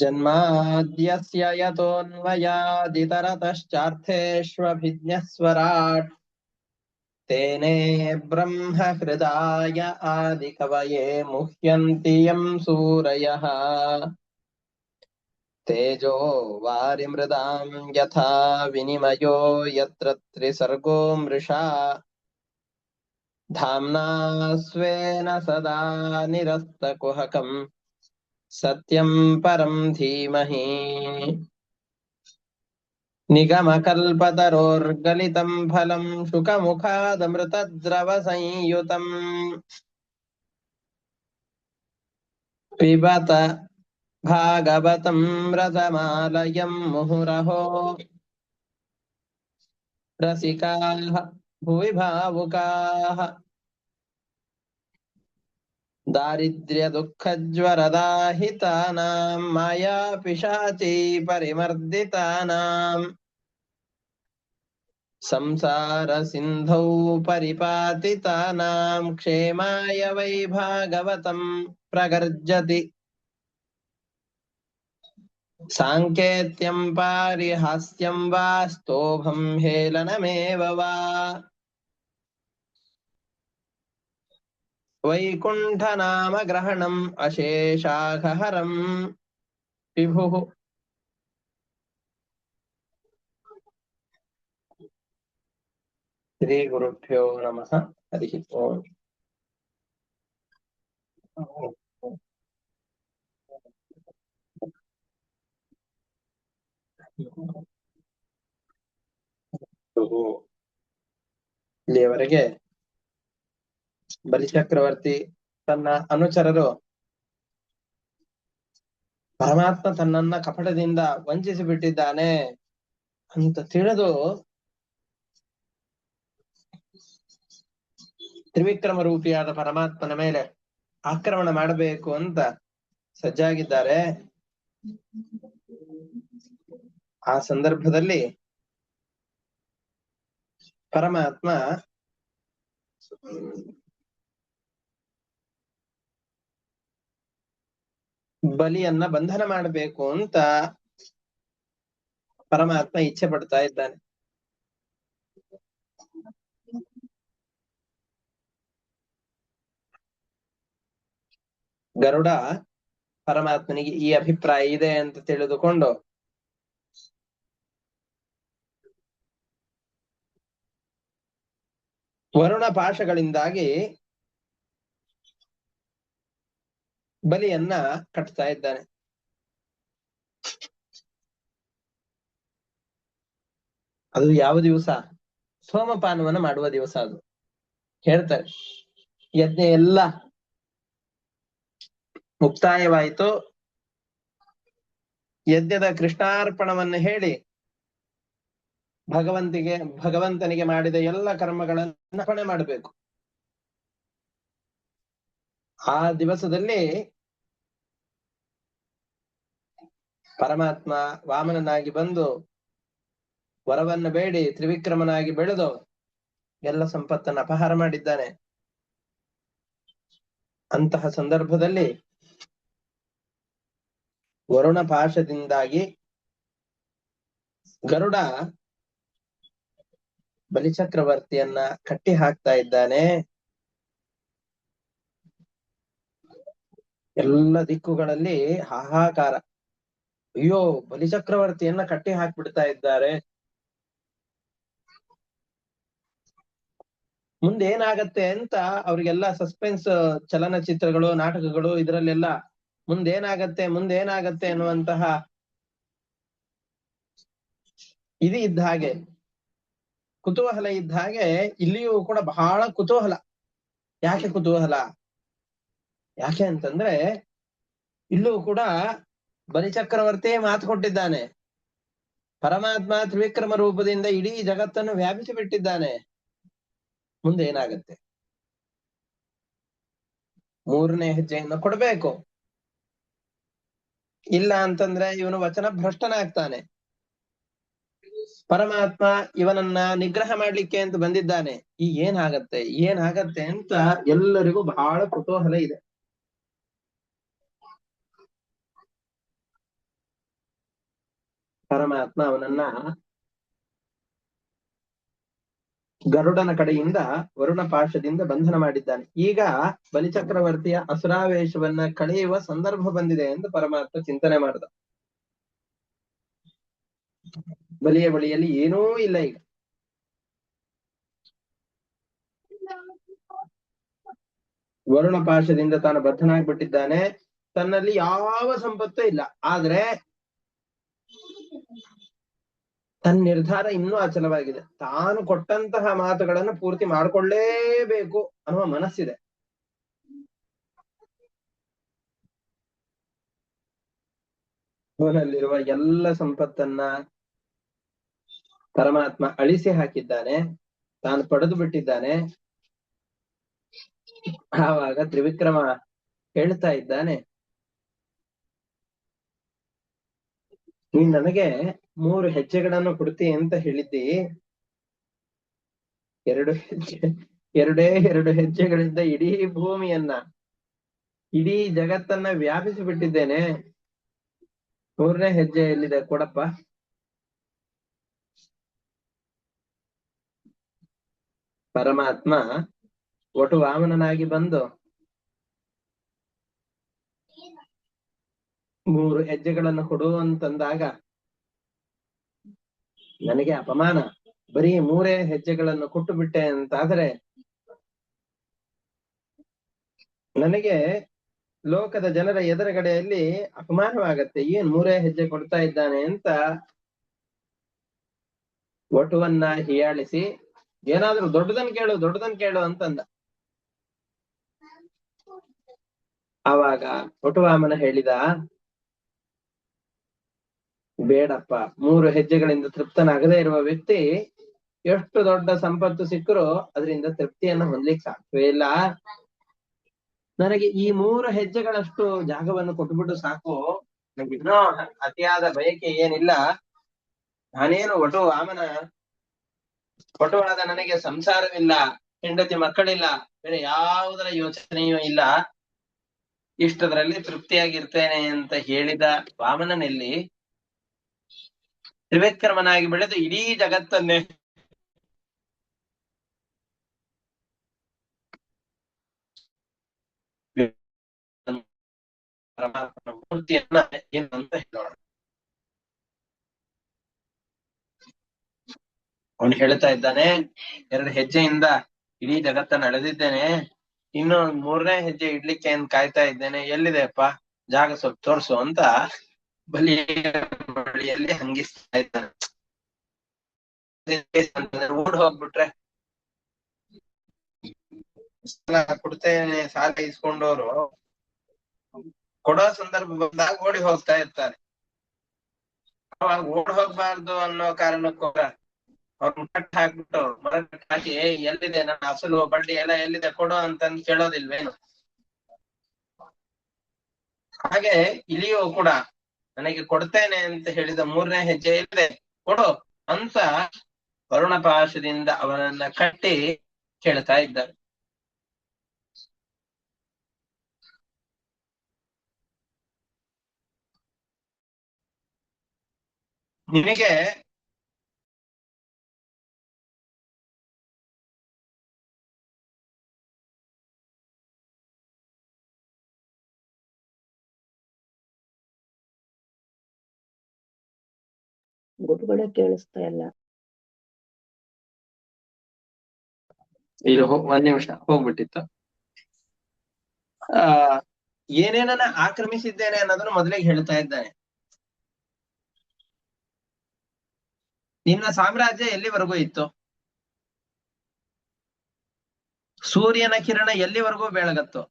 जन्माद्यस्य यतोऽन्वयादितरतश्चार्थेष्वभिज्ञस्वराट् तेने ब्रह्महृदाय आदिकवये मुह्यन्ति यं सूरयः तेजो वारिमृदां यथा विनिमयो यत्र त्रिसर्गो मृषा धाम्ना स्वेन सदा निरस्तकुहकम् सत्यं परं धीमहि निगमकल्पतरोर्गलितं फलं शुकमुखादमृतद्रवसंयुतम् पिबत भागवतं रसमालयं मुहुरहो रसिकाः भुवि भावुकाः दारिद्र्यदुःखज्वरदाहितानां मायापिशाची परिमर्दितानां संसारसिन्धौ परिपातितानां क्षेमाय वै भागवतं प्रगर्जति साङ्केत्यं पारिहास्यं वा स्तोभं हेलनमेव वा वैकुण्ठनामग्रहणम् अशेषाघहरं विभुः श्रीगुरुभ्यो नमः हरिः ओम् ಇಲ್ಲಿಯವರೆಗೆ ಬಲಿಚಕ್ರವರ್ತಿ ತನ್ನ ಅನುಚರರು ಪರಮಾತ್ಮ ತನ್ನನ್ನ ಕಪಟದಿಂದ ವಂಚಿಸಿ ಬಿಟ್ಟಿದ್ದಾನೆ ಅಂತ ತಿಳಿದು ತ್ರಿವಿಕ್ರಮ ರೂಪಿಯಾದ ಪರಮಾತ್ಮನ ಮೇಲೆ ಆಕ್ರಮಣ ಮಾಡಬೇಕು ಅಂತ ಸಜ್ಜಾಗಿದ್ದಾರೆ. ಆ ಸಂದರ್ಭದಲ್ಲಿ ಪರಮಾತ್ಮ ಬಲಿಯನ್ನ ಬಂಧನ ಮಾಡಬೇಕು ಅಂತ ಪರಮಾತ್ಮ ಇಚ್ಛೆ ಪಡ್ತಾ ಇದ್ದಾನೆ. ಗರುಡ ಪರಮಾತ್ಮನಿಗೆ ಈ ಅಭಿಪ್ರಾಯ ಇದೆ ಅಂತ ತಿಳಿದುಕೊಂಡು ವರುಣ ಪಾಶಗಳಿಂದಾಗಿ ಬಲಿಯನ್ನ ಕಟ್ತಾ ಇದ್ದಾನೆ. ಅದು ಯಾವ ದಿವಸ? ಸೋಮಪಾನವನ್ನ ಮಾಡುವ ದಿವಸ. ಅದು ಹೇಳ್ತಾರೆ ಯಜ್ಞ ಎಲ್ಲ ಮುಕ್ತಾಯವಾಯಿತು. ಯಜ್ಞದ ಕೃಷ್ಣಾರ್ಪಣವನ್ನು ಹೇಳಿ ಭಗವಂತನಿಗೆ ಮಾಡಿದ ಎಲ್ಲ ಕರ್ಮಗಳನ್ನ ಅರ್ಪಣೆ ಮಾಡಬೇಕು. ಆ ದಿವಸದಲ್ಲಿ ಪರಮಾತ್ಮ ವಾಮನನಾಗಿ ಬಂದು ವರವನ್ನು ಬೇಡಿ ತ್ರಿವಿಕ್ರಮನಾಗಿ ಬೆಳೆದು ಎಲ್ಲ ಸಂಪತ್ತನ್ನು ಅಪಹಾರ ಮಾಡಿದ್ದಾನೆ. ಅಂತಹ ಸಂದರ್ಭದಲ್ಲಿ ವರುಣ ಪಾಶದಿಂದಾಗಿ ಗರುಡ ಬಲಿಚಕ್ರವರ್ತಿಯನ್ನ ಕಟ್ಟಿ ಹಾಕ್ತಾ ಇದ್ದಾನೆ. ಎಲ್ಲ ದಿಕ್ಕುಗಳಲ್ಲಿ ಹಾಹಾಕಾರ. ಅಯ್ಯೋ, ಬಲಿಚಕ್ರವರ್ತಿಯನ್ನ ಕಟ್ಟಿ ಹಾಕ್ಬಿಡ್ತಾ ಇದ್ದಾರೆ, ಮುಂದೆ ಏನಾಗತ್ತೆ ಅಂತ ಅವ್ರಿಗೆಲ್ಲ ಸಸ್ಪೆನ್ಸ್ ಚಲನಚಿತ್ರಗಳು, ನಾಟಕಗಳು, ಇದರಲ್ಲೆಲ್ಲ ಮುಂದೇನಾಗತ್ತೆ ಅನ್ನುವಂತಹ ಇದು ಇದ್ದ ಹಾಗೆ, ಕುತೂಹಲ ಇದ್ದ ಹಾಗೆ ಇಲ್ಲಿಯೂ ಕೂಡ ಬಹಳ ಕುತೂಹಲ. ಯಾಕೆ ಕುತೂಹಲ? ಯಾಕೆ ಅಂತಂದ್ರೆ ಇಲ್ಲೂ ಕೂಡ ಬಲಿಚಕ್ರವರ್ತಿ ಮಾತು ಕೊಟ್ಟಿದ್ದಾನೆ. ಪರಮಾತ್ಮ ತ್ರಿವಿಕ್ರಮ ರೂಪದಿಂದ ಇಡೀ ಜಗತ್ತನ್ನು ವ್ಯಾಪಿಸಿ ಬಿಟ್ಟಿದ್ದಾನೆ. ಮುಂದೆ ಏನಾಗತ್ತೆ? ಮೂರನೇ ಹೆಜ್ಜೆಯನ್ನು ಕೊಡ್ಬೇಕು. ಇಲ್ಲ ಅಂತಂದ್ರೆ ಇವನು ವಚನ ಭ್ರಷ್ಟನಾಗ್ತಾನೆ. ಪರಮಾತ್ಮ ಇವನನ್ನ ನಿಗ್ರಹ ಮಾಡ್ಲಿಕ್ಕೆ ಅಂತ ಬಂದಿದ್ದಾನೆ. ಈ ಏನಾಗತ್ತೆ ಅಂತ ಎಲ್ಲರಿಗೂ ಬಹಳ ಕುತೂಹಲ ಇದೆ. ಪರಮಾತ್ಮ ಅವನನ್ನ ಗರುಡನ ಕಡೆಯಿಂದ ವರುಣ ಪಾಶದಿಂದ ಬಂಧನ ಮಾಡಿದ್ದಾನೆ. ಈಗ ಬಲಿಚಕ್ರವರ್ತಿಯ ಅಸುರಾವೇಶವನ್ನ ಕಳೆಯುವ ಸಂದರ್ಭ ಬಂದಿದೆ ಎಂದು ಪರಮಾತ್ಮ ಚಿಂತನೆ ಮಾಡಿದ. ಬಲಿಯ ಬಳಿಯಲ್ಲಿ ಏನೂ ಇಲ್ಲ. ಈಗ ವರುಣ ಪಾಶದಿಂದ ತಾನು ಬದ್ಧನಾಗ್ಬಿಟ್ಟಿದ್ದಾನೆ. ತನ್ನಲ್ಲಿ ಯಾವ ಸಂಪತ್ತೂ ಇಲ್ಲ. ಆದ್ರೆ ತನ್ನ ನಿರ್ಧಾರ ಇನ್ನೂ ಅಚಲವಾಗಿದೆ. ತಾನು ಕೊಟ್ಟಂತಹ ಮಾತುಗಳನ್ನು ಪೂರ್ತಿ ಮಾಡಿಕೊಳ್ಳೇಬೇಕು ಅನ್ನುವ ಮನಸ್ಸಿದೆ. ಅವನಲ್ಲಿರುವ ಎಲ್ಲ ಸಂಪತ್ತನ್ನ ಪರಮಾತ್ಮ ಅಳಿಸಿ ಹಾಕಿದ್ದಾನೆ, ತಾನು ಪಡೆದು ಬಿಟ್ಟಿದ್ದಾನೆ. ಆವಾಗ ತ್ರಿವಿಕ್ರಮ ಹೇಳ್ತಾ ಇದ್ದಾನೆ, ನೀನ್ ನನಗೆ 3 ಹೆಜ್ಜೆಗಳನ್ನು ಕೊಡ್ತಿ ಅಂತ ಹೇಳಿದ್ದಿ. 2 ಹೆಜ್ಜೆ, 2 ಹೆಜ್ಜೆಗಳಿಂದ ಇಡೀ ಭೂಮಿಯನ್ನ, ಇಡೀ ಜಗತ್ತನ್ನ ವ್ಯಾಪಿಸಿ ಬಿಟ್ಟಿದ್ದೇನೆ. 3ನೇ ಹೆಜ್ಜೆ ಎಲ್ಲಿದೆ ಕೊಡಪ್ಪ. ಪರಮಾತ್ಮ ಒಟ್ಟು ವಾಮನನಾಗಿ ಬಂದು 3 ಹೆಜ್ಜೆಗಳನ್ನು ಕೊಡು ಅಂತಂದಾಗ ನನಗೆ ಅಪಮಾನ. ಬರೀ 3 ಹೆಜ್ಜೆಗಳನ್ನು ಕೊಟ್ಟು ಬಿಟ್ಟೆ ಅಂತಾದ್ರೆ ನನಗೆ ಲೋಕದ ಜನರ ಎದುರುಗಡೆಯಲ್ಲಿ ಅಪಮಾನವಾಗತ್ತೆ. ಏನ್ 3 ಹೆಜ್ಜೆ ಕೊಡ್ತಾ ಇದ್ದಾನೆ ಅಂತ ಒಟುವನ್ನ ಹೀಯಾಳಿಸಿ, ಏನಾದ್ರೂ ದೊಡ್ಡದನ್ ಕೇಳು ಅಂತಂದ. ಆವಾಗ ಒಟುವಾಮನ ಹೇಳಿದ, ಬೇಡಪ್ಪ, 3 ಹೆಜ್ಜೆಗಳಿಂದ ತೃಪ್ತನಾಗದೇ ಇರುವ ವ್ಯಕ್ತಿ ಎಷ್ಟು ದೊಡ್ಡ ಸಂಪತ್ತು ಸಿಕ್ಕರೂ ಅದರಿಂದ ತೃಪ್ತಿಯನ್ನು ಹೊಂದಲಿಕ್ಕೆ ಸಾಧ್ಯವೇ ಇಲ್ಲ. ನನಗೆ ಈ 3 ಹೆಜ್ಜೆಗಳಷ್ಟು ಜಾಗವನ್ನು ಕೊಟ್ಬಿಟ್ಟು ಸಾಕು, ನನಗೆ ಇನ್ನೂ ಅತಿಯಾದ ಬಯಕೆ ಏನಿಲ್ಲ. ನಾನೇನು ಒಟುವಾದ ನನಗೆ ಸಂಸಾರವಿಲ್ಲ, ಹೆಂಡತಿ ಮಕ್ಕಳಿಲ್ಲ, ಬೇರೆ ಯಾವುದರ ಯೋಚನೆಯೂ ಇಲ್ಲ, ಇಷ್ಟದ್ರಲ್ಲಿ ತೃಪ್ತಿಯಾಗಿರ್ತೇನೆ ಅಂತ ಹೇಳಿದ ವಾಮನನಲ್ಲಿ ತ್ರಿವಿಕ್ರಮನಾಗಿ ಬೆಳೆದು ಇಡೀ ಜಗತ್ತನ್ನೇ ಪರಮಾತ್ಮನ ಮೂರ್ತಿಯನ್ನ ಏನಂತ ಹೇಳೋಣ. ಅವನು ಹೇಳ್ತಾ ಇದ್ದಾನೆ, 2 ಹೆಜ್ಜೆಯಿಂದ ಇಡೀ ಜಗತ್ತನ್ನು ಅಳೆದಿದ್ದೇನೆ, ಇನ್ನು 3ನೇ ಹೆಜ್ಜೆ ಇಡ್ಲಿಕ್ಕೆ ಏನ್ ಕಾಯ್ತಾ ಇದ್ದೇನೆ, ಎಲ್ಲಿದೆಯಪ್ಪ ಜಾಗ, ಸ್ವಲ್ಪ ತೋರ್ಸು ಅಂತ ಬಳಿಯಲ್ಲಿ ಹಂಗಿಸ್ತಾ ಇದ್ದಾನೆ. ಓಡ್ ಹೋಗ್ಬಿಟ್ರೆ ಕೊಡ್ತೇನೆ ಸಾಲ ಇಸ್ಕೊಂಡವರು ಕೊಡೋ ಸಂದರ್ಭ ಬಂದಾಗ ಓಡಿ ಹೋಗ್ತಾ ಇರ್ತಾರೆ. ಅವಾಗ ಓಡ್ ಹೋಗ್ಬಾರ್ದು ಅನ್ನೋ ಕಾರಣಕ್ಕೋಸ್ಕರ ಅವ್ರನ್ನ ಕಟ್ ಹಾಕ್ಬಿಟ್ಟು ಮರ ಕಟ್ ಹಾಕಿ, ಎಲ್ಲಿದೆ ನನ್ನ ಅಸಲು ಬಡ್ಡಿ ಎಲ್ಲ ಎಲ್ಲಿದೆ ಕೊಡು ಅಂತಂದು ಕೇಳೋದಿಲ್ವೇನು? ಹಾಗೆ ಇಲ್ಲಿಯೂ ಕೂಡ ನನಗೆ ಕೊಡ್ತೇನೆ ಅಂತ ಹೇಳಿದ 3ನೇ ಹೆಜ್ಜೆ ಇಲ್ಲದೆ ಕೊಡು ಅಂತ ವರುಣ ಪಾಶದಿಂದ ಅವನನ್ನ ಕಟ್ಟಿ ಕೇಳ್ತಾ ಇದ್ದಾರೆ. ನಿನಗೆ ಗುರುಗಳೇ ಕೇಳಿಸ್ತಾ ಇಲ್ಲ. ಇದು 1 ನಿಮಿಷ ಹೋಗ್ಬಿಟ್ಟಿತ್ತು. ಏನೇನನ್ನ ಆಕ್ರಮಿಸಿದ್ದೇನೆ ಅನ್ನೋದನ್ನು ಮೊದಲಿಗೆ ಹೇಳ್ತಾ ಇದ್ದಾನೆ. ನಿನ್ನ ಸಾಮ್ರಾಜ್ಯ ಎಲ್ಲಿವರೆಗೂ ಇತ್ತು? ಸೂರ್ಯನ ಕಿರಣ ಎಲ್ಲಿವರೆಗೂ ಬೆಳಗತ್ತು?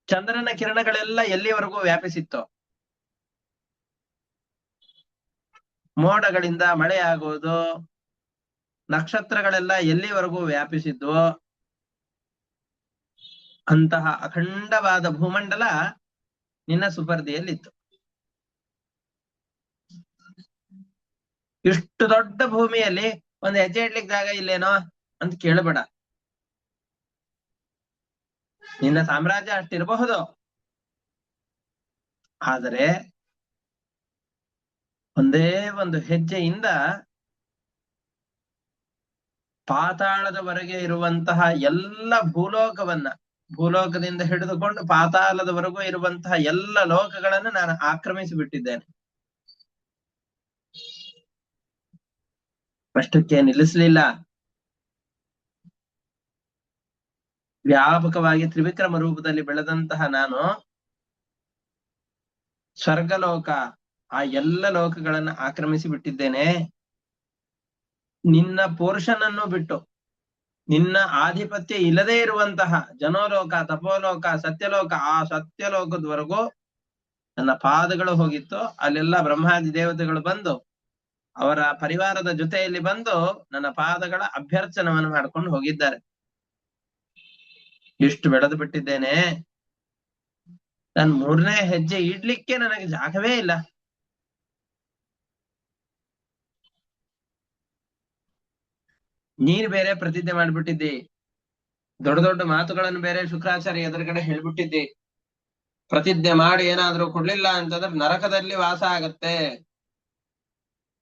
ಚಂದ್ರನ ಕಿರಣಗಳೆಲ್ಲ ಎಲ್ಲಿವರೆಗೂ ವ್ಯಾಪಿಸಿತ್ತು? ಮೋಡಗಳಿಂದ ಮಳೆ ಆಗುವುದು, ನಕ್ಷತ್ರಗಳೆಲ್ಲ ಎಲ್ಲಿವರೆಗೂ ವ್ಯಾಪಿಸಿದ್ವು? ಅಂತಹ ಅಖಂಡವಾದ ಭೂಮಂಡಲ ನಿನ್ನ ಸುಪರ್ದಿಯಲ್ಲಿತ್ತು. ಇಷ್ಟು ದೊಡ್ಡ ಭೂಮಿಯಲ್ಲಿ 1 ಹೆಜ್ಜೆ ಇಡ್ಲಿಕ್ಕೆ ಜಾಗ ಇಲ್ಲೇನೋ ಅಂತ ಕೇಳಬೇಡ. ನಿನ್ನ ಸಾಮ್ರಾಜ್ಯ ಅಷ್ಟಿರಬಹುದು, ಆದರೆ ಒಂದೇ ಒಂದು ಹೆಜ್ಜೆಯಿಂದ ಪಾತಾಳದವರೆಗೆ ಇರುವಂತಹ ಎಲ್ಲ ಭೂಲೋಕದಿಂದ ಹಿಡಿದುಕೊಂಡು ಪಾತಾಳದವರೆಗೂ ಇರುವಂತಹ ಎಲ್ಲ ಲೋಕಗಳನ್ನು ನಾನು ಆಕ್ರಮಿಸಿ ಬಿಟ್ಟಿದ್ದೇನೆ. ಅಷ್ಟಕ್ಕೆ ನಿಲ್ಲಿಸಲಿಲ್ಲ. ವ್ಯಾಪಕವಾಗಿ ತ್ರಿವಿಕ್ರಮ ರೂಪದಲ್ಲಿ ಬೆಳೆದಂತಹ ನಾನು ಸ್ವರ್ಗಲೋಕ, ಆ ಎಲ್ಲ ಲೋಕಗಳನ್ನು ಆಕ್ರಮಿಸಿ ಬಿಟ್ಟಿದ್ದೇನೆ. ನಿನ್ನ ಪೋರ್ಷನ್ ಅನ್ನು ಬಿಟ್ಟು, ನಿನ್ನ ಆಧಿಪತ್ಯ ಇಲ್ಲದೆ ಇರುವಂತಹ ಜನೋಲೋಕ, ತಪೋಲೋಕ, ಸತ್ಯಲೋಕ, ಆ ಸತ್ಯಲೋಕದವರೆಗೂ ನನ್ನ ಪಾದಗಳು ಹೋಗಿತ್ತು. ಅಲ್ಲೆಲ್ಲ ಬ್ರಹ್ಮಾದಿ ದೇವತೆಗಳು ಬಂದು ಅವರ ಪರಿವಾರದ ಜೊತೆಯಲ್ಲಿ ಬಂದು ನನ್ನ ಪಾದಗಳ ಅಭ್ಯರ್ಚನವನ್ನು ಮಾಡ್ಕೊಂಡು ಹೋಗಿದ್ದಾರೆ. ಇಷ್ಟು ಬೆಳೆದು ಬಿಟ್ಟಿದ್ದೇನೆ. ನಾನು 3ನೇ ಹೆಜ್ಜೆ ಇಡ್ಲಿಕ್ಕೆ ನನಗೆ ಜಾಗವೇ ಇಲ್ಲ. ನೀನು ಬೇರೆ ಪ್ರತಿಜ್ಞೆ ಮಾಡ್ಬಿಟ್ಟಿದ್ದಿ, ದೊಡ್ಡ ದೊಡ್ಡ ಮಾತುಗಳನ್ನು ಬೇರೆ ಶುಕ್ರಾಚಾರ್ಯ ಎದುರುಗಡೆ ಹೇಳ್ಬಿಟ್ಟಿದ್ದಿ. ಪ್ರತಿಜ್ಞೆ ಮಾಡಿ ಏನಾದ್ರೂ ಕೊಡ್ಲಿಲ್ಲ ಅಂತಂದ್ರೆ ನರಕದಲ್ಲಿ ವಾಸ ಆಗತ್ತೆ.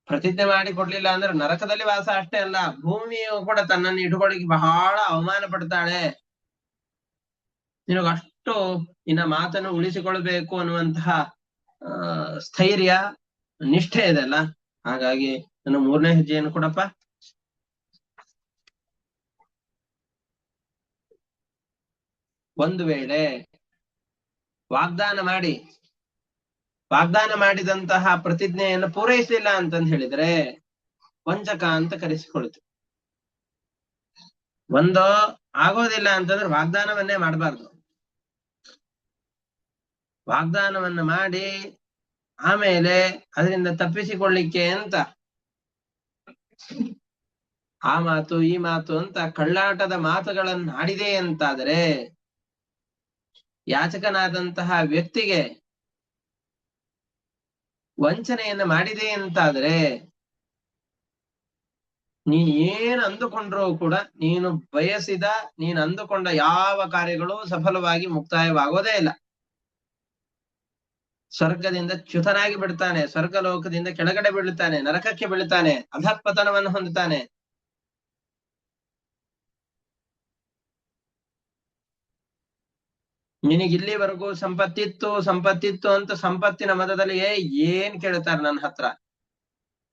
ಪ್ರತಿಜ್ಞೆ ಮಾಡಿ ಕೊಡ್ಲಿಲ್ಲ ಅಂದ್ರೆ ನರಕದಲ್ಲಿ ವಾಸ ಅಷ್ಟೇ ಅಲ್ಲ, ಭೂಮಿಯು ಕೂಡ ತನ್ನನ್ನು ಇಟ್ಕೊಳ್ಳಿಕ್ಕೆ ಬಹಳ ಅವಮಾನ ಪಡ್ತಾಳೆ. ನಿನಗಷ್ಟು ನಿನ್ನ ಮಾತನ್ನು ಉಳಿಸಿಕೊಳ್ಬೇಕು ಅನ್ನುವಂತಹ ಸ್ಥೈರ್ಯ, ನಿಷ್ಠೆ ಇದೆಲ್ಲ. ಹಾಗಾಗಿ ನನ್ನ 3ನೇ ಹೆಜ್ಜೆಯನ್ನು ಕೊಡಪ್ಪ. ಒಂದು ವೇಳೆ ವಾಗ್ದಾನ ಮಾಡಿದಂತಹ ಪ್ರತಿಜ್ಞೆಯನ್ನು ಪೂರೈಸಲಿಲ್ಲ ಅಂತಂದು ಹೇಳಿದ್ರೆ ವಂಚಕ ಅಂತ ಕರೆಸಿಕೊಳ್ತು. ಒಂದು ಆಗೋದಿಲ್ಲ ಅಂತಂದ್ರೆ ವಾಗ್ದಾನವನ್ನೇ ಮಾಡಬಾರ್ದು. ವಾಗ್ದಾನವನ್ನ ಮಾಡಿ ಆಮೇಲೆ ಅದರಿಂದ ತಪ್ಪಿಸಿಕೊಳ್ಳಿಕ್ಕೆ ಅಂತ ಆ ಮಾತು ಈ ಮಾತು ಅಂತ ಕಳ್ಳಾಟದ ಮಾತುಗಳನ್ನು ಆಡಿದೆ ಅಂತಾದರೆ, ಯಾಚಕನಾದಂತಹ ವ್ಯಕ್ತಿಗೆ ವಂಚನೆಯನ್ನ ಮಾಡಿದೆ ಅಂತಾದ್ರೆ, ನೀನ್ ಏನ್ ಅಂದುಕೊಂಡ್ರೂ ಕೂಡ ನೀನು ಅಂದುಕೊಂಡ ಯಾವ ಕಾರ್ಯಗಳು ಸಫಲವಾಗಿ ಮುಕ್ತಾಯವಾಗೋದೇ ಇಲ್ಲ. ಸ್ವರ್ಗದಿಂದ ಚ್ಯುತನಾಗಿ ಬಿಡ್ತಾನೆ, ಸ್ವರ್ಗಲೋಕದಿಂದ ಕೆಳಗಡೆ ಬೀಳುತ್ತಾನೆ, ನರಕಕ್ಕೆ ಬೀಳುತ್ತಾನೆ, ಅಧಃಪತನವನ್ನು ಹೊಂದುತ್ತಾನೆ. ನಿನಗಿಲ್ಲಿವರೆಗೂ ಸಂಪತ್ತಿತ್ತು ಅಂತ ಸಂಪತ್ತಿನ ಮದದಲ್ಲಿ ಏನ್ ಕೇಳ್ತಾರೆ ನನ್ನ ಹತ್ರ.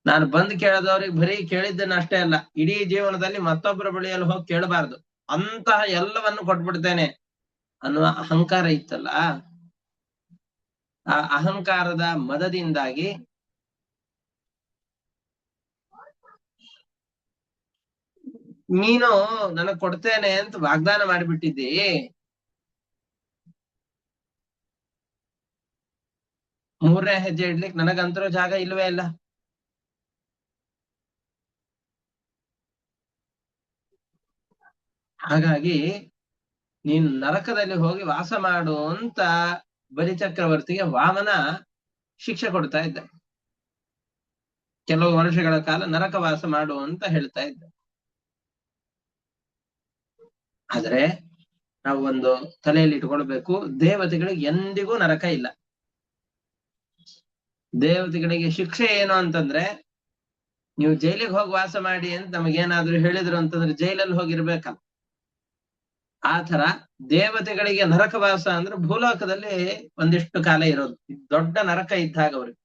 ನಾನು ಬಂದ್ ಕೇಳದವ್ರಿಗೆ ಬರೀ ಕೇಳಿದ್ದನ್ನ ಅಷ್ಟೇ ಅಲ್ಲ, ಇಡೀ ಜೀವನದಲ್ಲಿ ಮತ್ತೊಬ್ಬರ ಬಳಿಯಲ್ಲಿ ಹೋಗಿ ಕೇಳಬಾರ್ದು, ಅಂತಹ ಎಲ್ಲವನ್ನು ಕೊಟ್ಬಿಡ್ತೇನೆ ಅನ್ನುವ ಅಹಂಕಾರ ಇತ್ತಲ್ಲ. ಆ ಅಹಂಕಾರದ ಮದದಿಂದಾಗಿ ನೀನು ನನಗ್ ಕೊಡ್ತೇನೆ ಅಂತ ವಾಗ್ದಾನ ಮಾಡಿಬಿಟ್ಟಿದ್ದಿ. ಮೂರನೇ ಹೆಜ್ಜೆ ಇಡ್ಲಿಕ್ಕೆ ನನಗಂತರೂ ಜಾಗ ಇಲ್ವೇ ಇಲ್ಲ. ಹಾಗಾಗಿ ನೀನು ನರಕದಲ್ಲಿ ಹೋಗಿ ವಾಸ ಮಾಡು ಅಂತ ಬಲಿಚಕ್ರವರ್ತಿಗೆ ವಾಮನ ಶಿಕ್ಷೆ ಕೊಡ್ತಾ ಇದ್ದ. ಕೆಲವು ವರ್ಷಗಳ ಕಾಲ ನರಕವಾಸ ಮಾಡು ಅಂತ ಹೇಳ್ತಾ ಇದ್ದ. ಆದ್ರೆ ನಾವು ಒಂದು ತಲೆಯಲ್ಲಿ ಇಟ್ಕೊಳ್ಬೇಕು, ದೇವತೆಗಳಿಗೆ ಎಂದಿಗೂ ನರಕ ಇಲ್ಲ. ದೇವತೆಗಳಿಗೆ ಶಿಕ್ಷೆ ಏನು ಅಂತಂದ್ರೆ, ನೀವು ಜೈಲಿಗೆ ಹೋಗಿ ವಾಸ ಮಾಡಿ ಅಂತ ನಮಗೇನಾದ್ರೂ ಹೇಳಿದ್ರು ಅಂತಂದ್ರೆ ಜೈಲಲ್ಲಿ ಹೋಗಿರ್ಬೇಕಲ್ಲ. ಆ ತರ ದೇವತೆಗಳಿಗೆ ನರಕವಾಸ ಅಂದ್ರೆ ಭೂಲೋಕದಲ್ಲಿ ಒಂದಿಷ್ಟು ಕಾಲ ಇರೋದು, ದೊಡ್ಡ ನರಕ ಇದ್ದಾಗ ಅವ್ರಿಗೆ.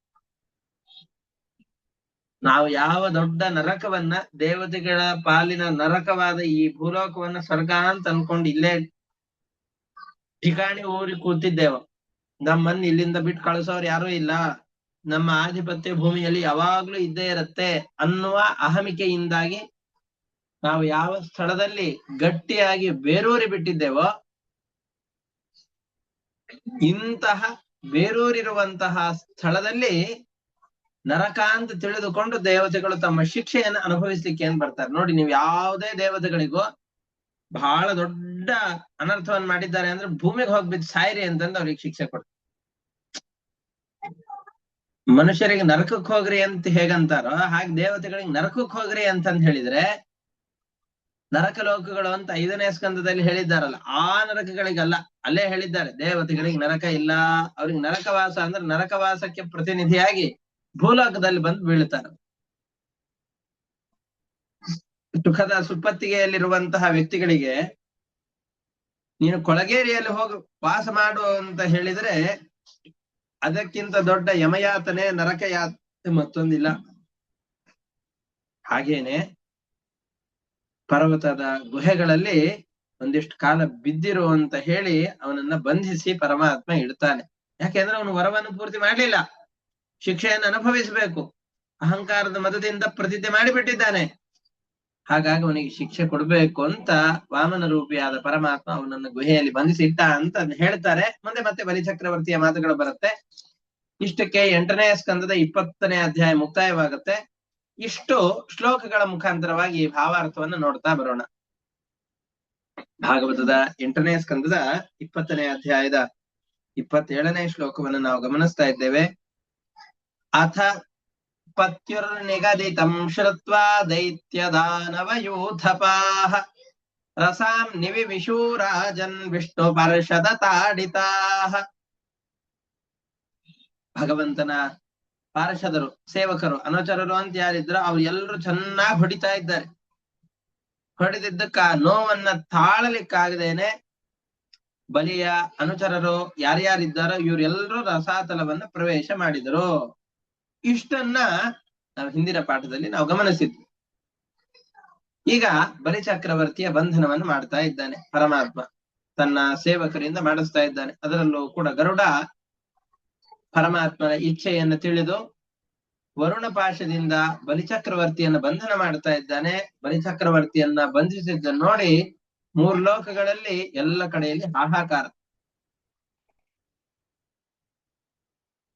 ನಾವು ಯಾವ ದೊಡ್ಡ ನರಕವನ್ನ, ದೇವತೆಗಳ ಪಾಲಿನ ನರಕವಾದ ಈ ಭೂಲೋಕವನ್ನ ಸ್ವರ್ಗ ಅಂತ ಅನ್ಕೊಂಡು ಇಲ್ಲೇ ಠಿಕಾಣಿ ಊರಿ ಕೂತಿದ್ದೇವ. ನಮ್ಮನ್ನ ಇಲ್ಲಿಂದ ಬಿಟ್ಟು ಕಳಿಸೋರು ಯಾರೂ ಇಲ್ಲ, ನಮ್ಮ ಆಧಿಪತ್ಯ ಭೂಮಿಯಲ್ಲಿ ಯಾವಾಗ್ಲೂ ಇದ್ದೇ ಇರತ್ತೆ ಅನ್ನುವ ಅಹಮಿಕೆಯಿಂದಾಗಿ ನಾವು ಯಾವ ಸ್ಥಳದಲ್ಲಿ ಗಟ್ಟಿಯಾಗಿ ಬೇರೂರಿ ಬಿಟ್ಟಿದ್ದೇವೋ, ಇಂತಹ ಬೇರೂರಿರುವಂತಹ ಸ್ಥಳದಲ್ಲಿ ನರಕ ಅಂತ ತಿಳಿದುಕೊಂಡು ದೇವತೆಗಳು ತಮ್ಮ ಶಿಕ್ಷೆಯನ್ನು ಅನುಭವಿಸ್ಲಿಕ್ಕೆ ಏನ್ ಬರ್ತಾರೆ ನೋಡಿ. ನೀವು ಯಾವುದೇ ದೇವತೆಗಳಿಗೂ ಬಹಳ ದೊಡ್ಡ ಅನರ್ಥವನ್ನು ಮಾಡಿದ್ದಾರೆ ಅಂದ್ರೆ ಭೂಮಿಗೆ ಹೋಗ್ಬಿಟ್ಟು ಸಾಯ್ರಿ ಅಂತಂದು ಅವ್ರಿಗೆ ಶಿಕ್ಷೆ ಕೊಡ್ತಾರೆ. ಮನುಷ್ಯರಿಗೆ ನರಕಕ್ಕೆ ಹೋಗ್ರಿ ಅಂತ ಹೇಗಂತಾರೋ ಹಾಗೆ ದೇವತೆಗಳಿಗೆ ನರಕಕ್ಕೆ ಹೋಗ್ರಿ ಅಂತಂದ್ ಹೇಳಿದ್ರೆ ನರಕ ಲೋಕಗಳು ಅಂತ 5ನೇ ಸ್ಕಂದದಲ್ಲಿ ಹೇಳಿದ್ದಾರಲ್ಲ, ಆ ನರಕಗಳಿಗಲ್ಲ. ಅಲ್ಲೇ ಹೇಳಿದ್ದಾರೆ ದೇವತೆಗಳಿಗೆ ನರಕ ಇಲ್ಲ, ಅವ್ರಿಗೆ ನರಕವಾಸ ಅಂದ್ರೆ ನರಕವಾಸಕ್ಕೆ ಪ್ರತಿನಿಧಿಯಾಗಿ ಭೂಲೋಕದಲ್ಲಿ ಬಂದು ಬೀಳ್ತಾರೆ. ಸುಖದ ಸುಪ್ಪತ್ತಿಗೆಯಲ್ಲಿರುವಂತಹ ವ್ಯಕ್ತಿಗಳಿಗೆ ನೀನು ಕೊಳಗೇರಿಯಲ್ಲಿ ಹೋಗಿ ವಾಸ ಮಾಡು ಅಂತ ಹೇಳಿದ್ರೆ ಅದಕ್ಕಿಂತ ದೊಡ್ಡ ಯಮಯಾತನೆ ನರಕ ಯಾತನೆ ಮತ್ತೊಂದಿಲ್ಲ. ಹಾಗೇನೆ ಪರ್ವತದ ಗುಹೆಗಳಲ್ಲಿ ಒಂದಿಷ್ಟು ಕಾಲ ಬಿದ್ದಿರು ಅಂತ ಹೇಳಿ ಅವನನ್ನ ಬಂಧಿಸಿ ಪರಮಾತ್ಮ ಇಡ್ತಾನೆ. ಯಾಕೆಂದ್ರೆ ಅವನು ವರವನ್ನು ಪೂರ್ತಿ ಮಾಡ್ಲಿಲ್ಲ, ಶಿಕ್ಷೆಯನ್ನು ಅನುಭವಿಸಬೇಕು, ಅಹಂಕಾರದ ಮದದಿಂದ ಪ್ರತಿಜ್ಞೆ ಮಾಡಿಬಿಟ್ಟಿದ್ದಾನೆ. ಹಾಗಾಗಿ ಅವನಿಗೆ ಶಿಕ್ಷೆ ಕೊಡ್ಬೇಕು ಅಂತ ವಾಮನ ರೂಪಿಯಾದ ಪರಮಾತ್ಮ ಅವನನ್ನು ಗುಹೆಯಲ್ಲಿ ಬಂಧಿಸಿ ಇಟ್ಟ ಅಂತ ಹೇಳ್ತಾರೆ. ಮುಂದೆ ಮತ್ತೆ ಬಲಿಚಕ್ರವರ್ತಿಯ ಮಾತುಗಳು ಬರುತ್ತೆ. ಇಷ್ಟಕ್ಕೆ 8ನೇ ಸ್ಕಂದದ 20ನೇ ಅಧ್ಯಾಯ ಮುಕ್ತಾಯವಾಗುತ್ತೆ. ಇಷ್ಟು ಶ್ಲೋಕಗಳ ಮುಖಾಂತರವಾಗಿ ಭಾವಾರ್ಥವನ್ನು ನೋಡ್ತಾ ಬರೋಣ. ಭಾಗವತದ 8ನೇ ಸ್ಕಂದದ 20ನೇ ಅಧ್ಯಾಯದ 27ನೇ ಶ್ಲೋಕವನ್ನು ನಾವು ಗಮನಿಸ್ತಾ ಇದ್ದೇವೆ. ಅಥ ಪತ್ಯುರ್ನಿಗದಿತಂ ಶ್ರುತ್ವಾ ದೈತ್ಯ ದಾನವಯೂಥಪಾಃ ರಸಾಂ ನಿವಿವಿಶೂರಾಜನ್ ವಿಷ್ಣು ಪಾರ್ಷದ ತಾಡಿತಾಃ. ಭಗವಂತನ ಪಾರ್ಷದರು, ಸೇವಕರು, ಅನುಚರರು ಅಂತ ಯಾರಿದ್ರು ಅವ್ರು ಎಲ್ಲರೂ ಚೆನ್ನಾಗಿ ಹೊಡಿತಾ ಇದ್ದಾರೆ. ಹೊಡೆದಿದ್ದಕ್ಕ ನೋವನ್ನ ತಾಳಲಿಕ್ಕಾಗದೇನೆ ಬಲಿಯ ಅನುಚರರು ಯಾರ್ಯಾರಿದ್ದಾರೋ ಇವರೆಲ್ಲರೂ ರಸಾತಲವನ್ನ ಪ್ರವೇಶ ಮಾಡಿದರು. ಇಷ್ಟನ್ನ ನಾವು ಹಿಂದಿನ ಪಾಠದಲ್ಲಿ ನಾವು ಗಮನಿಸಿದ್ವಿ. ಈಗ ಬಲಿಚಕ್ರವರ್ತಿಯ ಬಂಧನವನ್ನು ಮಾಡ್ತಾ ಇದ್ದಾನೆ ಪರಮಾತ್ಮ, ತನ್ನ ಸೇವಕರಿಂದ ಮಾಡಿಸ್ತಾ ಇದ್ದಾನೆ. ಅದರಲ್ಲೂ ಕೂಡ ಗರುಡ ಪರಮಾತ್ಮನ ಇಚ್ಛೆಯನ್ನು ತಿಳಿದು ವರುಣ ಪಾಶದಿಂದ ಬಲಿಚಕ್ರವರ್ತಿಯನ್ನ ಬಂಧನ ಮಾಡ್ತಾ ಇದ್ದಾನೆ. ಬಲಿಚಕ್ರವರ್ತಿಯನ್ನ ಬಂಧಿಸಿದ್ದನ್ನು ನೋಡಿ 3 ಲೋಕಗಳಲ್ಲಿ ಎಲ್ಲ ಕಡೆಯಲ್ಲಿ ಹಾಹಾಕಾರ.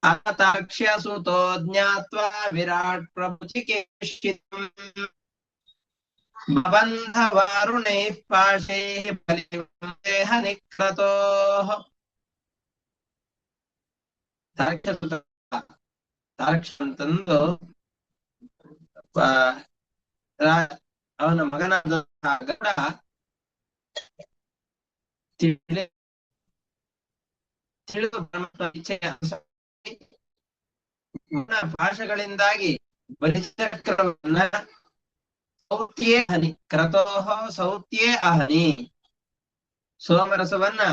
ಅತಾಕ್ಷ್ಯಸುತೋ ಜ್ಞಾತ್ವಾ ವಿರಾಟ್ ಪ್ರಭುಚಿಕೇಷಿತಂ ಬಬಂಧ ವಾರುಣೈಃ ಪಾಶೈಃ ಬಲಿದೇಹ ನಿಕ್ರತೋಃ. ತಾರಕ್ಷ ಅಂತಂದು ಅವನ ಮಗನಾದ ಗರುಡ ತಿಳಿದು ಇಚ್ಛೆಯ ಪಾಶಗಳಿಂದಾಗಿ ಬಲಿಚಕ್ರವನ್ನ ಸೌತ್ಯೇ ಹನಿ ಕ್ರತೋಹ ಸೌತ್ಯೇ ಅಹನಿ, ಸೋಮರಸವನ್ನ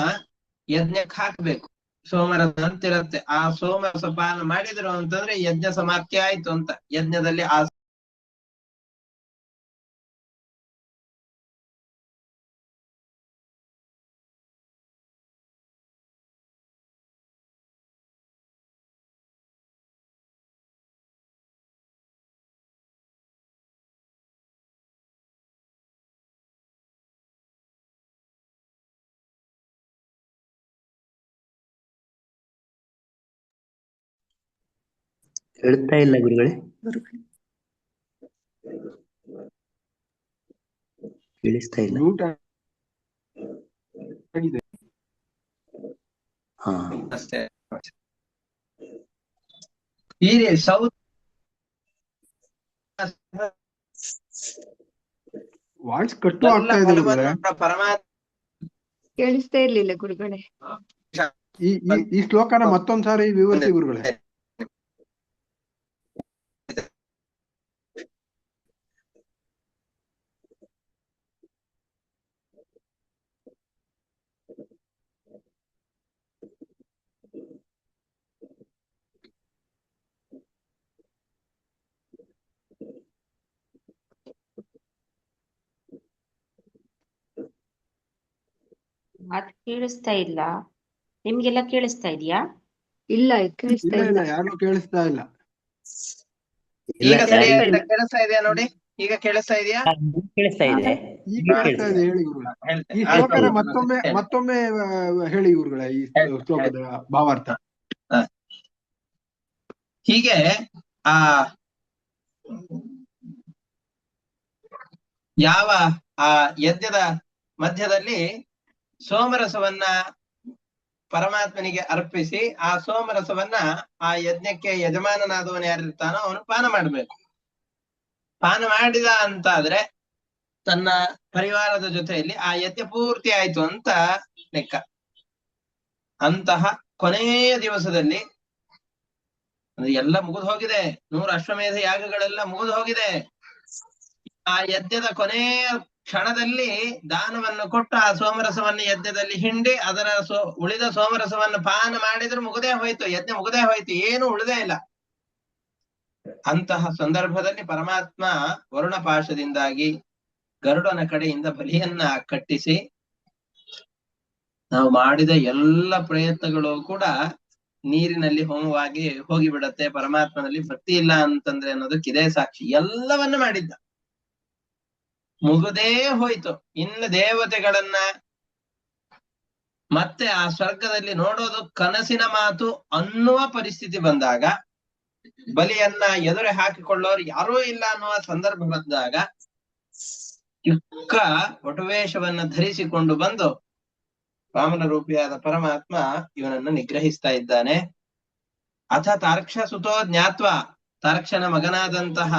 ಯಜ್ಞಕ್ಕೆ ಹಾಕ್ಬೇಕು. ಸೋಮರಸ ಅಂತಿರತ್ತೆ, ಆ ಸೋಮರಸ ಪಾನ ಮಾಡಿದ್ರು ಅಂತಂದ್ರೆ ಯಜ್ಞ ಸಮಾಪ್ತಿ ಆಯ್ತು ಅಂತ. ಯಜ್ಞದಲ್ಲಿ ಆ ಹೇಳ್ತಾ ಇಲ್ಲ ಗುರುಗಳೇ, ಕೇಳಿಸ್ತಾ ಇಲ್ಲ. ಹಾ, ಅಷ್ಟೇ. ಈ ಸೌತ್ ವಾಯ್ಸ್ ಕಟ್ಟು ಆಗ್ತಾ ಇದೆ ಗುರುಗಳೇ. ಪರಮಾತ್ಮ ಕೇಳಿಸ್ತಾ ಇರ್ಲಿಲ್ಲ ಗುರುಗಳೇ. ಈ ಶ್ಲೋಕನ ಮತ್ತೊಂದ್ಸಾರಿ ವಿವರಿಸಿ ಗುರುಗಳೇ. ಮಾತು ಕೇಳಿಸ್ತಾ ಇಲ್ಲ. ನಿಮ್ಗೆಲ್ಲ ಕೇಳಿಸ್ತಾ ಇದೆಯಾ? ಇಲ್ಲ ಕೇಳಿಸ್ತಾ ಇಲ್ಲ ಇಲ್ಲ. ಇಲ್ಲ, ಯಾರು ಕೇಳಿಸ್ತಾ ಇಲ್ಲ. ಈಗ ಸರಿಯಾಗಿ ಕೇಳಿಸ್ತಾ ಇದೆಯಾ ನೋಡಿ? ಈಗ ಕೇಳಿಸ್ತಾ ಇದೆಯಾ? ಕೇಳಿಸ್ತಾ ಇದೆ. ಈಗ ಕೇಳಿಸ್ತಾ ಇದೆ, ಹೇಳಿ ಗುರುಗಳೇ. ಈ ಶ್ಲೋಕನ ಮತ್ತೊಮ್ಮೆ ಹೇಳಿ ಗುರುಗಳೇ, ಈ ಶ್ಲೋಕದ ಭಾವಾರ್ಥ. ಹೀಗೆ ಆ ಯಾವ ಆ ಯಜ್ಞದ ಮಧ್ಯದಲ್ಲಿ ಸೋಮರಸವನ್ನ ಪರಮಾತ್ಮನಿಗೆ ಅರ್ಪಿಸಿ ಆ ಸೋಮರಸವನ್ನ ಆ ಯಜ್ಞಕ್ಕೆ ಯಜಮಾನನಾದವನು ಯಾರಿರ್ತಾನೋ ಅವನು ಪಾನ ಮಾಡ್ಬೇಕು. ಪಾನ ಮಾಡಿದ ಅಂತಾದ್ರೆ ತನ್ನ ಪರಿವಾರದ ಜೊತೆಯಲ್ಲಿ ಆ ಯಜ್ಞ ಪೂರ್ತಿ ಆಯ್ತು ಅಂತ ಲೆಕ್ಕ. ಅಂತಹ ಕೊನೆಯ ದಿವಸದಲ್ಲಿ ಅಂದ್ರೆ ಎಲ್ಲ ಮುಗಿದು ಹೋಗಿದೆ, 100 ಅಶ್ವಮೇಧ ಯಾಗಗಳೆಲ್ಲ ಮುಗಿದು ಹೋಗಿದೆ. ಆ ಯಜ್ಞದ ಕೊನೆಯ ಕ್ಷಣದಲ್ಲಿ ದಾನವನ್ನು ಕೊಟ್ಟು ಆ ಸೋಮರಸವನ್ನು ಯಜ್ಞದಲ್ಲಿ ಹಿಂಡಿ ಅದರ ಉಳಿದ ಸೋಮರಸವನ್ನು ಪಾನ ಮಾಡಿದ್ರೆ ಮುಗದೇ ಹೋಯ್ತು, ಯಜ್ಞ ಮುಗದೇ ಹೋಯ್ತು, ಏನು ಉಳಿದೇ ಇಲ್ಲ. ಅಂತಹ ಸಂದರ್ಭದಲ್ಲಿ ಪರಮಾತ್ಮ ವರುಣ ಪಾಶದಿಂದಾಗಿ ಗರುಡನ ಕಡೆಯಿಂದ ಬಲಿಯನ್ನ ಕಟ್ಟಿಸಿ, ನಾವು ಮಾಡಿದ ಎಲ್ಲ ಪ್ರಯತ್ನಗಳು ಕೂಡ ನೀರಿನಲ್ಲಿ ಹೋಮವಾಗಿ ಹೋಗಿಬಿಡತ್ತೆ, ಪರಮಾತ್ಮನಲ್ಲಿ ಭಕ್ತಿ ಇಲ್ಲ ಅಂತಂದ್ರೆ ಅನ್ನೋದಕ್ಕೆ ಇದೇ ಸಾಕ್ಷಿ. ಎಲ್ಲವನ್ನ ಮಾಡಿದ್ದ, ಮುಗುದೇ ಹೋಯ್ತು. ಇನ್ನು ದೇವತೆಗಳನ್ನ ಮತ್ತೆ ಆ ಸ್ವರ್ಗದಲ್ಲಿ ನೋಡೋದು ಕನಸಿನ ಮಾತು ಅನ್ನುವ ಪರಿಸ್ಥಿತಿ ಬಂದಾಗ, ಬಲಿಯನ್ನ ಎದುರೆ ಹಾಕಿಕೊಳ್ಳೋರು ಯಾರೂ ಇಲ್ಲ ಅನ್ನುವ ಸಂದರ್ಭ ಬಂದಾಗ, ಚಿಕ್ಕ ವಟುವೇಷವನ್ನ ಧರಿಸಿಕೊಂಡು ಬಂದು ವಾಮನ ರೂಪಿಯಾದ ಪರಮಾತ್ಮ ಇವನನ್ನು ನಿಗ್ರಹಿಸ್ತಾ ಇದ್ದಾನೆ. ಅಥ ತಾರ್ಕ್ಷ ಸುತೋ ಜ್ಞಾತ್ವ, ತಾರ್ಕ್ಷನ ಮಗನಾದಂತಹ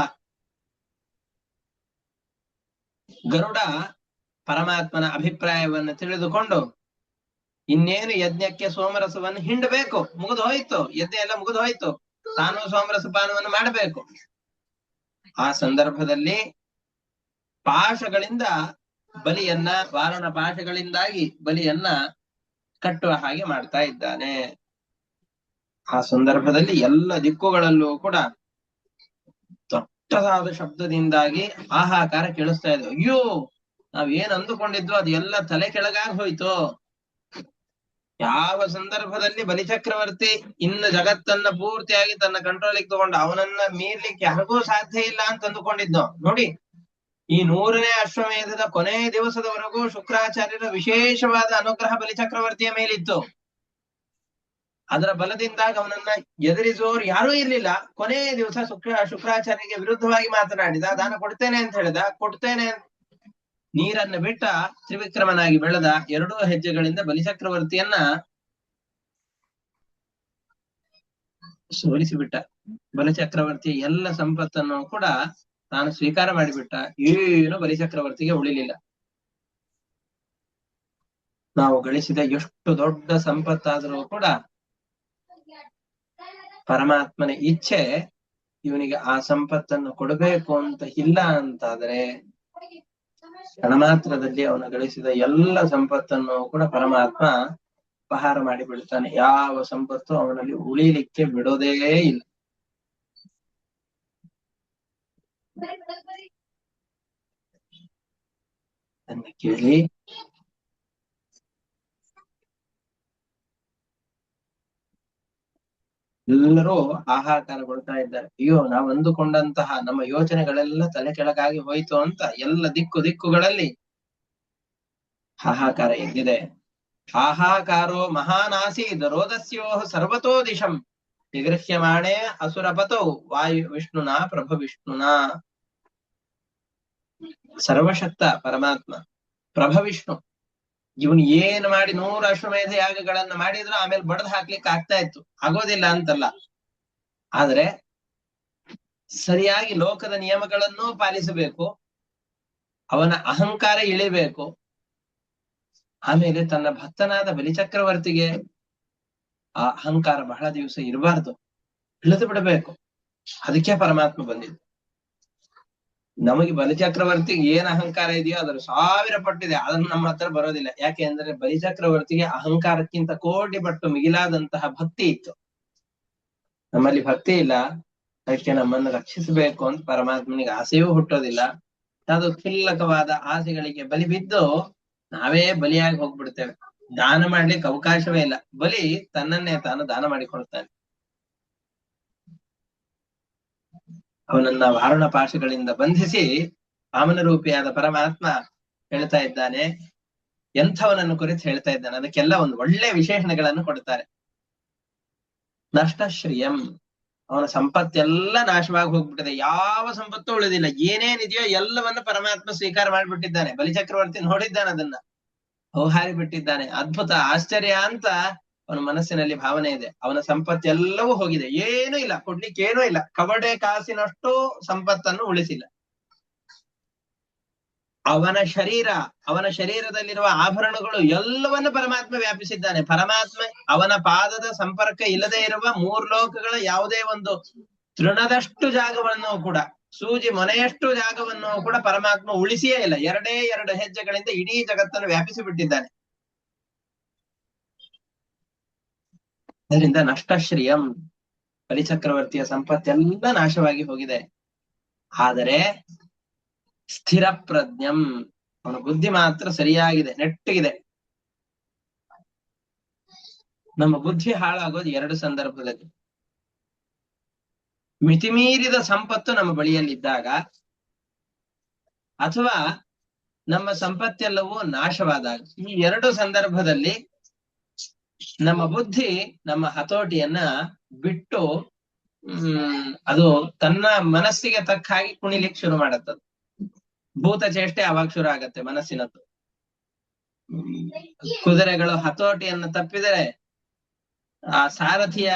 ಗರುಡ ಪರಮಾತ್ಮನ ಅಭಿಪ್ರಾಯವನ್ನು ತಿಳಿದುಕೊಂಡು ಇನ್ನೇನು ಯಜ್ಞಕ್ಕೆ ಸೋಮರಸವನ್ನು ಹಿಂಡಬೇಕು, ಮುಗಿದು ಹೋಯ್ತು, ಯಜ್ಞ ಎಲ್ಲ ಮುಗಿದು ಹೋಯ್ತು, ತಾನು ಸೋಮರಸ ಪಾನವನ್ನು ಮಾಡಬೇಕು. ಆ ಸಂದರ್ಭದಲ್ಲಿ ಪಾಶಗಳಿಂದ ಬಲಿಯನ್ನ, ವಾರಣ ಪಾಶಗಳಿಂದಾಗಿ ಬಲಿಯನ್ನ ಕಟ್ಟುವ ಹಾಗೆ ಮಾಡ್ತಾ ಇದ್ದಾನೆ. ಆ ಸಂದರ್ಭದಲ್ಲಿ ಎಲ್ಲ ದಿಕ್ಕುಗಳಲ್ಲೂ ಕೂಡ ದೊಡ್ಡದಾದ ಶಬ್ದದಿಂದಾಗಿ ಹಾಹಾಕಾರ ಕೇಳಿಸ್ತಾ ಇದೆ. ಅಯ್ಯೋ, ನಾವೇನ್ ಅಂದುಕೊಂಡಿದ್ವು ಅದು ಎಲ್ಲ ತಲೆ ಕೆಳಗಾಗಿ ಹೋಯ್ತು. ಯಾವ ಸಂದರ್ಭದಲ್ಲಿ ಬಲಿಚಕ್ರವರ್ತಿ ಇನ್ನು ಜಗತ್ತನ್ನ ಪೂರ್ತಿಯಾಗಿ ತನ್ನ ಕಂಟ್ರೋಲಿಗೆ ತಗೊಂಡು ಅವನನ್ನ ಮೀರ್ಲಿಕ್ಕೆ ಯಾರಿಗೂ ಸಾಧ್ಯ ಇಲ್ಲ ಅಂತ ಅಂದುಕೊಂಡಿದ್ನೋ, ನೋಡಿ ಈ 100ನೇ ಅಶ್ವಮೇಧದ ಕೊನೆ ದಿವಸದವರೆಗೂ ಶುಕ್ರಾಚಾರ್ಯರ ವಿಶೇಷವಾದ ಅನುಗ್ರಹ ಬಲಿಚಕ್ರವರ್ತಿಯ ಮೇಲಿತ್ತು. ಅದರ ಬಲದಿಂದಾಗಿ ಅವನನ್ನ ಎದುರಿಸುವವರು ಯಾರೂ ಇರ್ಲಿಲ್ಲ. ಕೊನೆಯ ದಿವಸ ಶುಕ್ರಾಚಾರ್ಯರಿಗೆ ವಿರುದ್ಧವಾಗಿ ಮಾತನಾಡಿದ, ದಾನ ಕೊಡ್ತೇನೆ ಅಂತ ಹೇಳಿದ, ಕೊಡ್ತೇನೆ ನೀರನ್ನು ಬಿಟ್ಟ ತ್ರಿವಿಕ್ರಮನಾಗಿ ಬೆಳೆದ 2 ಹೆಜ್ಜೆಗಳಿಂದ ಬಲಿಚಕ್ರವರ್ತಿಯನ್ನ ಸೋಲಿಸಿಬಿಟ್ಟ. ಬಲಿಚಕ್ರವರ್ತಿಯ ಎಲ್ಲ ಸಂಪತ್ತನ್ನು ಕೂಡ ತಾನು ಸ್ವೀಕಾರ ಮಾಡಿಬಿಟ್ಟ. ಏನು ಬಲಿಚಕ್ರವರ್ತಿಗೆ ಉಳಿಲಿಲ್ಲ. ನಾವು ಗಳಿಸಿದ ಎಷ್ಟು ದೊಡ್ಡ ಸಂಪತ್ತಾದರೂ ಕೂಡ ಪರಮಾತ್ಮನ ಇಚ್ಛೆ ಇವನಿಗೆ ಆ ಸಂಪತ್ತನ್ನು ಕೊಡಬೇಕು ಅಂತ ಇಲ್ಲ ಅಂತಾದ್ರೆ ಕ್ಷಣ ಮಾತ್ರದಲ್ಲಿ ಅವನು ಗಳಿಸಿದ ಎಲ್ಲ ಸಂಪತ್ತನ್ನು ಕೂಡ ಪರಮಾತ್ಮ ಅಪಹಾರ ಮಾಡಿ ಬಿಡ್ತಾನೆ. ಯಾವ ಸಂಪತ್ತು ಅವನಲ್ಲಿ ಉಳಿಲಿಕ್ಕೆ ಬಿಡೋದೇ ಇಲ್ಲ. ಅನ್ನ ಕೇಳಿ ಎಲ್ಲರೂ ಹಾಹಾಕಾರ ಕೊಡ್ತಾ ಇದ್ದಾರೆ. ಅಯ್ಯೋ, ನಾವು ಅಂದುಕೊಂಡಂತಹ ನಮ್ಮ ಯೋಚನೆಗಳೆಲ್ಲ ತಲೆ ಕೆಳಗಾಗಿ ಹೋಯ್ತು ಅಂತ ಎಲ್ಲ ದಿಕ್ಕುಗಳಲ್ಲಿ ಹಾಹಾಕಾರ ಎದ್ದಿದೆ. ಹಾಹಾಕಾರೋ ಮಹಾನಾಸೀದ್ ರೋದಸ್ಯೋ ಸರ್ವತೋ ದಿಶಂ ನಿಗೃಹ್ಯಮಾಣೆ ಅಸುರಪತೌ ವಾಯು ವಿಷ್ಣುನಾ ಪ್ರಭ ವಿಷ್ಣುನಾ. ಸರ್ವಶಕ್ತ ಪರಮಾತ್ಮ ಪ್ರಭ ವಿಷ್ಣು ಇವನು ಏನ್ ಮಾಡಿ 100 ಅಶ್ವಮೇಧ ಯಾಗಗಳನ್ನ ಮಾಡಿದ್ರು ಆಮೇಲೆ ಬಡದ್ ಹಾಕ್ಲಿಕ್ಕೆ ಆಗ್ತಾ ಇತ್ತು, ಆಗೋದಿಲ್ಲ ಅಂತಲ್ಲ. ಆದ್ರೆ ಸರಿಯಾಗಿ ಲೋಕದ ನಿಯಮಗಳನ್ನು ಪಾಲಿಸಬೇಕು, ಅವನ ಅಹಂಕಾರ ಇಳಿಬೇಕು. ಆಮೇಲೆ ತನ್ನ ಭಕ್ತನಾದ ಬಲಿಚಕ್ರವರ್ತಿಗೆ ಆ ಅಹಂಕಾರ ಬಹಳ ದಿವಸ ಇರಬಾರ್ದು, ಇಳಿದು ಬಿಡಬೇಕು. ಅದಕ್ಕೆ ಪರಮಾತ್ಮ ಬಂದಿದ್ದು. ನಮಗೆ ಬಲಿಚಕ್ರವರ್ತಿಗೆ ಏನ್ ಅಹಂಕಾರ ಇದೆಯೋ ಅದರ 1000 ಪಟ್ಟಿದೆ, ಅದನ್ನು ನಮ್ಮ ಹತ್ರ ಬರೋದಿಲ್ಲ. ಯಾಕೆ ಅಂದ್ರೆ ಬಲಿಚಕ್ರವರ್ತಿಗೆ ಅಹಂಕಾರಕ್ಕಿಂತ ಕೋಟಿ ಪಟ್ಟು ಮಿಗಿಲಾದಂತಹ ಭಕ್ತಿ ಇತ್ತು. ನಮ್ಮಲ್ಲಿ ಭಕ್ತಿ ಇಲ್ಲ, ಅದಕ್ಕೆ ನಮ್ಮನ್ನು ರಕ್ಷಿಸಬೇಕು ಅಂತ ಪರಮಾತ್ಮನಿಗೆ ಆಸೆಯೂ ಹುಟ್ಟೋದಿಲ್ಲ. ಅದು ಕ್ಷುಲ್ಲಕವಾದ ಆಸೆಗಳಿಗೆ ಬಲಿ ಬಿದ್ದು ನಾವೇ ಬಲಿಯಾಗಿ ಹೋಗ್ಬಿಡ್ತೇವೆ. ದಾನ ಮಾಡ್ಲಿಕ್ಕೆ ಅವಕಾಶವೇ ಇಲ್ಲ. ಬಲಿ ತನ್ನನ್ನೇ ತಾನು ದಾನ ಮಾಡಿಕೊಳ್ತಾನೆ. ಅವನನ್ನ ವಾರುಣ ಪಾಶಗಳಿಂದ ಬಂಧಿಸಿ ವಾಮನ ರೂಪಿಯಾದ ಪರಮಾತ್ಮ ಹೇಳ್ತಾ ಇದ್ದಾನೆ. ಎಂಥವನನ್ನು ಕುರಿತು ಹೇಳ್ತಾ ಇದ್ದಾನೆ, ಅದಕ್ಕೆಲ್ಲ ಒಂದು ಒಳ್ಳೆ ವಿಶೇಷಣಗಳನ್ನು ಕೊಡ್ತಾರೆ. ನಷ್ಟಶ್ರಿಯಂ, ಅವನ ಸಂಪತ್ತೆಲ್ಲ ನಾಶವಾಗಿ ಹೋಗ್ಬಿಟ್ಟಿದೆ, ಯಾವ ಸಂಪತ್ತು ಉಳಿದಿಲ್ಲ. ಏನೇನಿದೆಯೋ ಎಲ್ಲವನ್ನು ಪರಮಾತ್ಮ ಸ್ವೀಕಾರ ಮಾಡಿಬಿಟ್ಟಿದ್ದಾನೆ. ಬಲಿಚಕ್ರವರ್ತಿ ನೋಡಿದ್ದಾನೆ, ಅದನ್ನ ಹೌಹಾರಿ ಬಿಟ್ಟಿದ್ದಾನೆ. ಅದ್ಭುತ, ಆಶ್ಚರ್ಯ ಅಂತ ಅವನ ಮನಸ್ಸಿನಲ್ಲಿ ಭಾವನೆ ಇದೆ. ಅವನ ಸಂಪತ್ತೆಲ್ಲವೂ ಹೋಗಿದೆ, ಏನೂ ಇಲ್ಲ, ಕೊಡ್ಲಿಕ್ಕೆ ಏನೂ ಇಲ್ಲ. ಕವಡೆ ಕಾಸಿನಷ್ಟು ಸಂಪತ್ತನ್ನು ಉಳಿಸಿಲ್ಲ. ಅವನ ಶರೀರದಲ್ಲಿರುವ ಆಭರಣಗಳು ಎಲ್ಲವನ್ನು ಪರಮಾತ್ಮ ವ್ಯಾಪಿಸಿದ್ದಾನೆ. ಪರಮಾತ್ಮ ಅವನ ಪಾದದ ಸಂಪರ್ಕ ಇಲ್ಲದೆ ಇರುವ 3 ಲೋಕಗಳ ಯಾವುದೇ ಒಂದು ತೃಣದಷ್ಟು ಜಾಗವನ್ನು ಕೂಡ, ಸೂಜಿ ಮೊನೆಯಷ್ಟು ಜಾಗವನ್ನು ಕೂಡ ಪರಮಾತ್ಮ ಉಳಿಸಿಯೇ ಇಲ್ಲ. 2 ಹೆಜ್ಜೆಗಳಿಂದ ಇಡೀ ಜಗತ್ತನ್ನು ವ್ಯಾಪಿಸಿ ಬಿಟ್ಟಿದ್ದಾನೆ. ಅದರಿಂದ ನಷ್ಟಶ್ರಿಯಂ, ಬಲಿಚಕ್ರವರ್ತಿಯ ಸಂಪತ್ತೆಲ್ಲ ನಾಶವಾಗಿ ಹೋಗಿದೆ. ಆದರೆ ಸ್ಥಿರ ಪ್ರಜ್ಞಂ, ಅವನ ಬುದ್ಧಿ ಮಾತ್ರ ಸರಿಯಾಗಿದೆ, ನೆಟ್ಟಗಿದೆ. ನಮ್ಮ ಬುದ್ಧಿ ಹಾಳಾಗೋದು 2 ಸಂದರ್ಭದಲ್ಲಿ. ಮಿತಿಮೀರಿದ ಸಂಪತ್ತು ನಮ್ಮ ಬಳಿಯಲ್ಲಿದ್ದಾಗ, ಅಥವಾ ನಮ್ಮ ಸಂಪತ್ತೆಲ್ಲವೂ ನಾಶವಾದಾಗ. ಈ 2 ಸಂದರ್ಭದಲ್ಲಿ ನಮ್ಮ ಬುದ್ಧಿ ನಮ್ಮ ಹತೋಟಿಯನ್ನ ಬಿಟ್ಟು ಅದು ತನ್ನ ಮನಸ್ಸಿಗೆ ತಕ್ಕ ಹಾಗೆ ಕುಣಿಲಿಕ್ಕೆ ಶುರು ಮಾಡತ್ತದು. ಭೂತ ಚೇಷ್ಟೆ ಅವಾಗ ಶುರು ಆಗತ್ತೆ ಮನಸ್ಸಿನದ್ದು. ಕುದುರೆಗಳು ಹತೋಟಿಯನ್ನು ತಪ್ಪಿದರೆ, ಆ ಸಾರಥಿಯ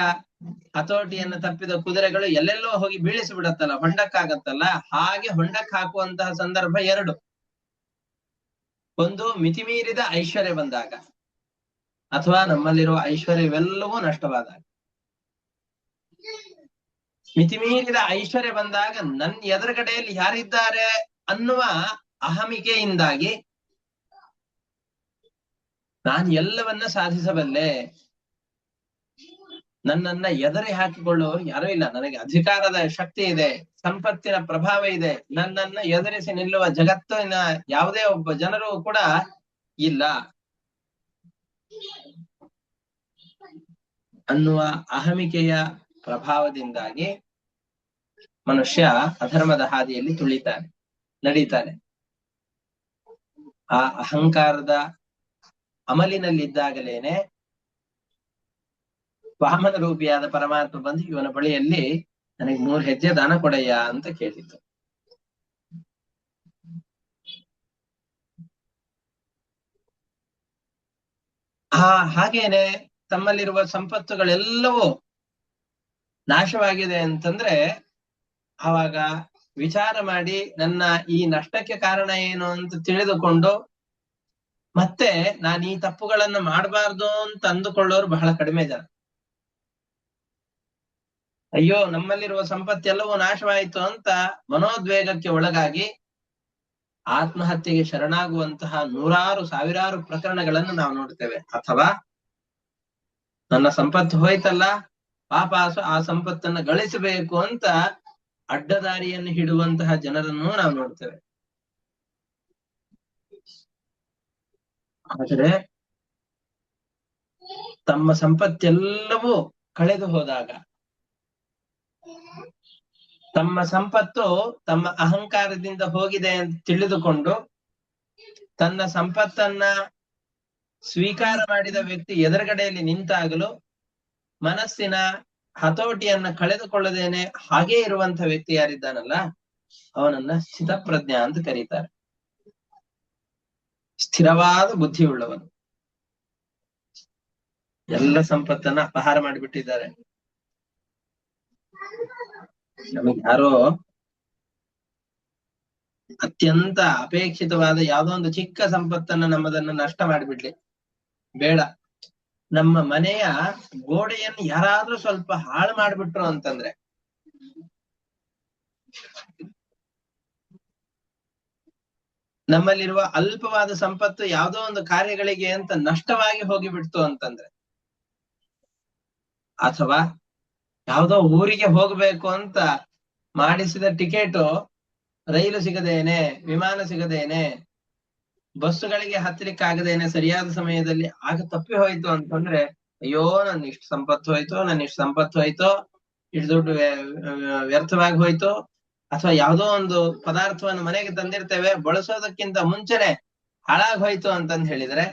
ಹತೋಟಿಯನ್ನು ತಪ್ಪಿದ ಕುದುರೆಗಳು ಎಲ್ಲೆಲ್ಲೋ ಹೋಗಿ ಬೀಳಿಸಿ ಬಿಡತ್ತಲ್ಲ, ಹೊಂಡಕ್ಕಾಗತ್ತಲ್ಲ. ಹಾಗೆ ಹೊಂಡಕ್ಕೆ ಹಾಕುವಂತಹ ಸಂದರ್ಭ 2. ಒಂದು ಮಿತಿಮೀರಿದ ಐಶ್ವರ್ಯ ಬಂದಾಗ, ಅಥವಾ ನಮ್ಮಲ್ಲಿರುವ ಐಶ್ವರ್ಯವೆಲ್ಲವೂ ನಷ್ಟವಾದಾಗ. ಮಿತಿಮೀರಿದ ಐಶ್ವರ್ಯ ಬಂದಾಗ ನನ್ನ ಎದುರುಗಡೆಯಲ್ಲಿ ಯಾರಿದ್ದಾರೆ ಅನ್ನುವ ಅಹಮಿಕೆಯಿಂದಾಗಿ ನಾನು ಎಲ್ಲವನ್ನ ಸಾಧಿಸಬಲ್ಲೆ, ನನ್ನನ್ನ ಎದುರಿ ಹಾಕಿಕೊಳ್ಳುವವರು ಯಾರೂ ಇಲ್ಲ, ನನಗೆ ಅಧಿಕಾರದ ಶಕ್ತಿ ಇದೆ, ಸಂಪತ್ತಿನ ಪ್ರಭಾವ ಇದೆ, ನನ್ನನ್ನ ಎದುರಿಸಿ ನಿಲ್ಲುವ ಜಗತ್ತಿನ ಯಾವುದೇ ಒಬ್ಬ ಜನರು ಕೂಡ ಇಲ್ಲ ಅನ್ನುವ ಅಹಮಿಕೆಯ ಪ್ರಭಾವದಿಂದಾಗಿ ಮನುಷ್ಯ ಅಧರ್ಮದ ಹಾದಿಯಲ್ಲಿ ನಡೀತಾನೆ. ಆ ಅಹಂಕಾರದ ಅಮಲಿನಲ್ಲಿದ್ದಾಗಲೇನೆ ವಾಮನ ರೂಪಿಯಾದ ಪರಮಾತ್ಮ ಬಂದು ಇವನ ಬಳಿಯಲ್ಲಿ ನನಗೆ 3 ಹೆಜ್ಜೆ ದಾನ ಕೊಡಯ್ಯ ಅಂತ ಕೇಳಿತು. ಹಾಗೇನೆ ತಮ್ಮಲ್ಲಿರುವ ಸಂಪತ್ತುಗಳೆಲ್ಲವೂ ನಾಶವಾಗಿದೆ ಅಂತಂದ್ರೆ, ಆವಾಗ ವಿಚಾರ ಮಾಡಿ ನನ್ನ ಈ ನಷ್ಟಕ್ಕೆ ಕಾರಣ ಏನು ಅಂತ ತಿಳಿದುಕೊಂಡು ಮತ್ತೆ ನಾನು ಈ ತಪ್ಪುಗಳನ್ನ ಮಾಡಬಾರ್ದು ಅಂತ ಅಂದುಕೊಳ್ಳೋರು ಬಹಳ ಕಡಿಮೆ ಜನ. ಅಯ್ಯೋ ನಮ್ಮಲ್ಲಿರುವ ಸಂಪತ್ತೆಲ್ಲವೂ ನಾಶವಾಯಿತು ಅಂತ ಮನೋದ್ವೇಗಕ್ಕೆ ಒಳಗಾಗಿ ಆತ್ಮಹತ್ಯೆಗೆ ಶರಣಾಗುವಂತಹ 100 ಸಾವಿರಾರು ಪ್ರಕರಣಗಳನ್ನು ನಾವು ನೋಡ್ತೇವೆ. ಅಥವಾ ನನ್ನ ಸಂಪತ್ತು ಹೋಯ್ತಲ್ಲ, ವಾಪಸ್ ಆ ಸಂಪತ್ತನ್ನ ಗಳಿಸಬೇಕು ಅಂತ ಅಡ್ಡದಾರಿಯನ್ನು ಹಿಡುವಂತಹ ಜನರನ್ನು ನಾವು ನೋಡ್ತೇವೆ. ಆದರೆ ತಮ್ಮ ಸಂಪತ್ತೆಲ್ಲವೂ ಕಳೆದು ಹೋದಾಗ, ತಮ್ಮ ಸಂಪತ್ತು ತಮ್ಮ ಅಹಂಕಾರದಿಂದ ಹೋಗಿದೆ ಅಂತ ತಿಳಿದುಕೊಂಡು ತನ್ನ ಸಂಪತ್ತನ್ನ ಸ್ವೀಕಾರ ಮಾಡಿದ ವ್ಯಕ್ತಿ ಎದುರುಗಡೆಯಲ್ಲಿ ನಿಂತಾಗಲು ಮನಸ್ಸಿನ ಹತೋಟಿಯನ್ನ ಕಳೆದುಕೊಳ್ಳದೇನೆ ಹಾಗೇ ಇರುವಂತ ವ್ಯಕ್ತಿ ಯಾರಿದ್ದಾನಲ್ಲ, ಅವನನ್ನ ಸ್ಥಿತಪ್ರಜ್ಞ ಅಂತ ಕರೀತಾರೆ. ಸ್ಥಿರವಾದ ಬುದ್ಧಿ ಉಳ್ಳವನು. ಎಲ್ಲ ಸಂಪತ್ತನ್ನ ಅಪಹಾರ ಮಾಡಿಬಿಟ್ಟಿದ್ದಾರೆ. ನಮಗೆ ಯಾರೋ ಅತ್ಯಂತ ಅಪೇಕ್ಷಿತವಾದ ಯಾವುದೋ ಒಂದು ಚಿಕ್ಕ ಸಂಪತ್ತನ್ನ ನಮ್ಮದನ್ನ ನಷ್ಟ ಮಾಡಿಬಿಡ್ಲಿ, ಬೇಡ. ನಮ್ಮ ಮನೆಯ ಗೋಡೆಯನ್ನು ಯಾರಾದ್ರೂ ಸ್ವಲ್ಪ ಹಾಳು ಮಾಡ್ಬಿಟ್ರು ಅಂತಂದ್ರೆ, ನಮ್ಮಲ್ಲಿರುವ ಅಲ್ಪವಾದ ಸಂಪತ್ತು ಯಾವುದೋ ಒಂದು ಕಾರ್ಯಗಳಿಗೆ ಅಂತ ನಷ್ಟವಾಗಿ ಹೋಗಿಬಿಡ್ತು ಅಂತಂದ್ರೆ, ಅಥವಾ ಯಾವುದೋ ಊರಿಗೆ ಹೋಗ್ಬೇಕು ಅಂತ ಮಾಡಿಸಿದ ಟಿಕೆಟು ರೈಲು ಸಿಗದೇನೆ, ವಿಮಾನ ಸಿಗದೇನೆ, ಬಸ್ಸುಗಳಿಗೆ ಹತ್ತಲಿಕ್ಕಾಗದೇನೆ ಸರಿಯಾದ ಸಮಯದಲ್ಲಿ ಆಗ ತಪ್ಪಿ ಹೋಯ್ತು ಅಂತಂದ್ರೆ, ಅಯ್ಯೋ ನನ್ನ ಇಷ್ಟು ಸಂಪತ್ತು ಹೋಯ್ತು, ಇಷ್ಟು ದುಡ್ಡು ವ್ಯರ್ಥವಾಗಿ ಹೋಯ್ತು. ಅಥವಾ ಯಾವುದೋ ಒಂದು ಪದಾರ್ಥವನ್ನು ಮನೆಗೆ ತಂದಿರ್ತೇವೆ, ಬಳಸೋದಕ್ಕಿಂತ ಮುಂಚೆನೆ ಹಾಳಾಗ್ ಹೋಯ್ತು ಅಂತಂದ್ ಹೇಳಿದ್ರೆ,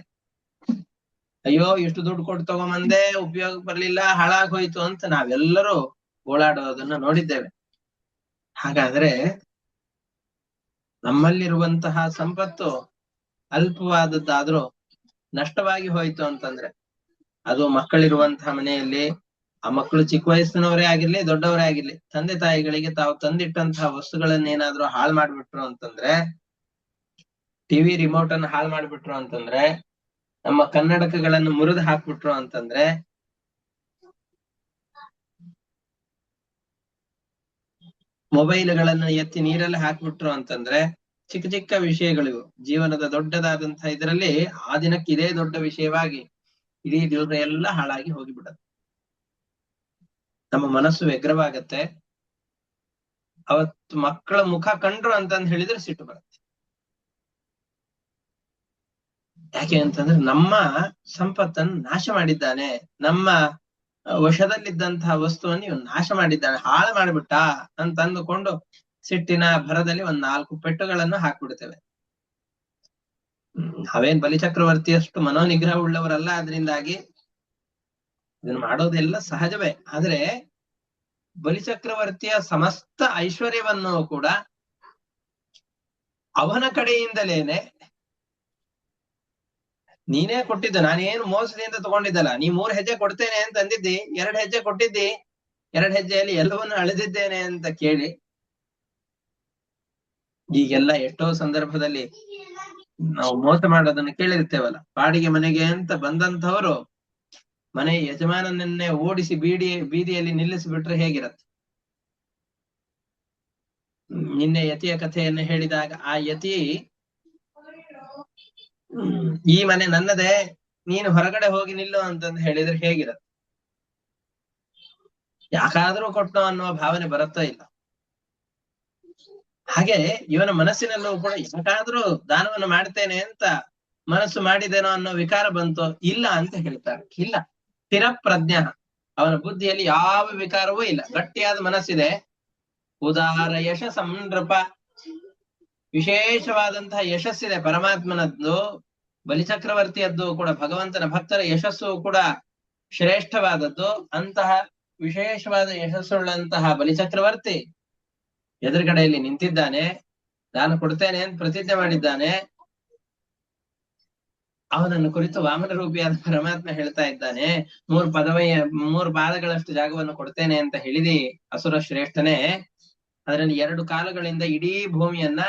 ಅಯ್ಯೋ ಇಷ್ಟು ದುಡ್ಡು ಕೊಟ್ಟು ತಗೊಂಬಂದೆ, ಉಪಯೋಗ ಬರ್ಲಿಲ್ಲ, ಹಾಳಾಗ್ ಹೋಯ್ತು ಅಂತ ನಾವೆಲ್ಲರೂ ಓಡಾಡೋದನ್ನ ನೋಡಿದ್ದೇವೆ. ಹಾಗಾದ್ರೆ ನಮ್ಮಲ್ಲಿರುವಂತಹ ಸಂಪತ್ತು ಅಲ್ಪವಾದದ್ದಾದ್ರೂ ನಷ್ಟವಾಗಿ ಹೋಯ್ತು ಅಂತಂದ್ರೆ, ಅದು ಮಕ್ಕಳಿರುವಂತಹ ಮನೆಯಲ್ಲಿ, ಆ ಮಕ್ಕಳು ಚಿಕ್ಕ ವಯಸ್ಸಿನವರೇ ಆಗಿರ್ಲಿ ದೊಡ್ಡವರೇ ಆಗಿರ್ಲಿ, ತಂದೆ ತಾಯಿಗಳಿಗೆ ತಾವು ತಂದಿಟ್ಟಂತಹ ವಸ್ತುಗಳನ್ನೇನಾದ್ರೂ ಹಾಳು ಮಾಡ್ಬಿಟ್ರು ಅಂತಂದ್ರೆ ಟಿವಿ ರಿಮೋಟ್ ಅನ್ನು ಹಾಳು ಮಾಡ್ಬಿಟ್ರು ಅಂತಂದ್ರೆ, ನಮ್ಮ ಕನ್ನಡಕಗಳನ್ನು ಮುರಿದು ಹಾಕ್ಬಿಟ್ರು ಅಂತಂದ್ರೆ, ಮೊಬೈಲ್ಗಳನ್ನು ಎತ್ತಿ ನೀರಲ್ಲಿ ಹಾಕ್ಬಿಟ್ರು ಅಂತಂದ್ರೆ, ಚಿಕ್ಕ ಚಿಕ್ಕ ವಿಷಯಗಳು ಜೀವನದ ದೊಡ್ಡದಾದಂತಹ ಇದರಲ್ಲಿ ಆ ದಿನಕ್ಕೆ ಇದೇ ದೊಡ್ಡ ವಿಷಯವಾಗಿ ಇಡೀ ದಿವಸ ಎಲ್ಲ ಹಾಳಾಗಿ ಹೋಗಿಬಿಡತ್ತೆ. ನಮ್ಮ ಮನಸ್ಸು ವ್ಯಗ್ರವಾಗತ್ತೆ. ಅವತ್ತು ಮಕ್ಕಳ ಮುಖ ಕಂಡ್ರು ಅಂತಂದ್ ಹೇಳಿದ್ರೆ ಸಿಟ್ಟು ಬರುತ್ತೆ. ಯಾಕೆ ಅಂತಂದ್ರೆ ನಮ್ಮ ಸಂಪತ್ತನ್ನು ನಾಶ ಮಾಡಿದ್ದಾನೆ, ನಮ್ಮ ವಶದಲ್ಲಿದ್ದಂತಹ ವಸ್ತುವನ್ನು ಇವನು ನಾಶ ಮಾಡಿದ್ದಾನೆ, ಹಾಳು ಮಾಡಿಬಿಟ್ಟ ಅಂತ ಅಂದುಕೊಂಡು ಸಿಟ್ಟಿನ ಭರದಲ್ಲಿ 4 ಪೆಟ್ಟುಗಳನ್ನು ಹಾಕ್ಬಿಡ್ತೇವೆ. ನಾವೇನ್ ಬಲಿಚಕ್ರವರ್ತಿಯಷ್ಟು ಮನೋನಿಗ್ರಹ ಉಳ್ಳವರಲ್ಲ. ಅದರಿಂದಾಗಿ ಇದನ್ನು ಮಾಡೋದೆಲ್ಲ ಸಹಜವೇ. ಆದ್ರೆ ಬಲಿಚಕ್ರವರ್ತಿಯ ಸಮಸ್ತ ಐಶ್ವರ್ಯವನ್ನು ಕೂಡ ಅವನ ಕಡೆಯಿಂದಲೇನೆ ನೀನೇ ಕೊಟ್ಟಿದ್ದ, ನಾನೇನು ಮೋಸದಿಂದ ತಗೊಂಡಿದ್ದಲ್ಲ, ನೀ 3 ಹೆಜ್ಜೆ ಕೊಡ್ತೇನೆ ಅಂತ ಅಂದಿದ್ದಿ, 2 ಹೆಜ್ಜೆ ಕೊಟ್ಟಿದ್ದಿ, 2 ಹೆಜ್ಜೆಯಲ್ಲಿ ಎಲ್ಲವನ್ನು ಅಳೆದಿದ್ದೇನೆ ಅಂತ ಕೇಳಿ ಈಗೆಲ್ಲ ಎಷ್ಟೋ ಸಂದರ್ಭದಲ್ಲಿ ನಾವು ಮೋಸ ಮಾಡೋದನ್ನು ಕೇಳಿರ್ತೇವಲ್ಲ. ಬಾಡಿಗೆ ಮನೆಗೆ ಅಂತ ಬಂದಂತವರು ಮನೆ ಯಜಮಾನನನ್ನೇ ಓಡಿಸಿ ಬೀದಿಯಲ್ಲಿ ನಿಲ್ಲಿಸಿಬಿಟ್ರೆ ಹೇಗಿರತ್ತೆ? ನಿನ್ನೆ ಯತಿಯ ಕಥೆಯನ್ನು ಹೇಳಿದಾಗ ಆ ಯತಿ ಈ ಮನೆ ನನ್ನದೇ, ನೀನು ಹೊರಗಡೆ ಹೋಗಿ ನಿಲ್ಲು ಅಂತಂದು ಹೇಳಿದ್ರೆ ಹೇಗಿರತ್ತೆ? ಯಾಕಾದ್ರೂ ಕೊಟ್ಟು ಅನ್ನುವ ಭಾವನೆ ಬರುತ್ತಾ ಇಲ್ಲ. ಹಾಗೆ ಇವನ ಮನಸ್ಸಿನಲ್ಲೂ ಕೂಡ ಯಾಕಾದ್ರೂ ದಾನವನ್ನು ಮಾಡ್ತೇನೆ ಅಂತ ಮನಸ್ಸು ಮಾಡಿದೇನೋ ಅನ್ನೋ ವಿಕಾರ ಬಂತು? ಇಲ್ಲ ಅಂತ ಹೇಳ್ತಾರೆ. ಇಲ್ಲ, ಸ್ಥಿರ ಪ್ರಜ್ಞ, ಅವನ ಬುದ್ಧಿಯಲ್ಲಿ ಯಾವ ವಿಕಾರವೂ ಇಲ್ಲ, ಗಟ್ಟಿಯಾದ ಮನಸ್ಸಿದೆ. ಉದಾರ ಯಶ ಸಂನೃಪ, ವಿಶೇಷವಾದಂತಹ ಯಶಸ್ಸಿದೆ ಪರಮಾತ್ಮನದ್ದು, ಬಲಿಚಕ್ರವರ್ತಿಯದ್ದು ಕೂಡ. ಭಗವಂತನ ಭಕ್ತರ ಯಶಸ್ಸು ಕೂಡ ಶ್ರೇಷ್ಠವಾದದ್ದು. ಅಂತಹ ವಿಶೇಷವಾದ ಯಶಸ್ಸುಳ್ಳಂತಹ ಬಲಿಚಕ್ರವರ್ತಿ ಎದುರುಗಡೆಯಲ್ಲಿ ನಿಂತಿದ್ದಾನೆ, ನಾನು ಕೊಡ್ತೇನೆ ಅಂತ ಪ್ರತಿಜ್ಞೆ ಮಾಡಿದ್ದಾನೆ. ಅವನನ್ನು ಕುರಿತು ವಾಮನ ರೂಪಿಯಾದ ಪರಮಾತ್ಮ ಹೇಳ್ತಾ ಇದ್ದಾನೆ, 3 ಪಾದಗಳಷ್ಟು ಜಾಗವನ್ನು ಕೊಡ್ತೇನೆ ಅಂತ ಹೇಳಿದಿ ಅಸುರ ಶ್ರೇಷ್ಠನೇ. ಅದರಲ್ಲಿ 2 ಕಾಲುಗಳಿಂದ ಇಡೀ ಭೂಮಿಯನ್ನ,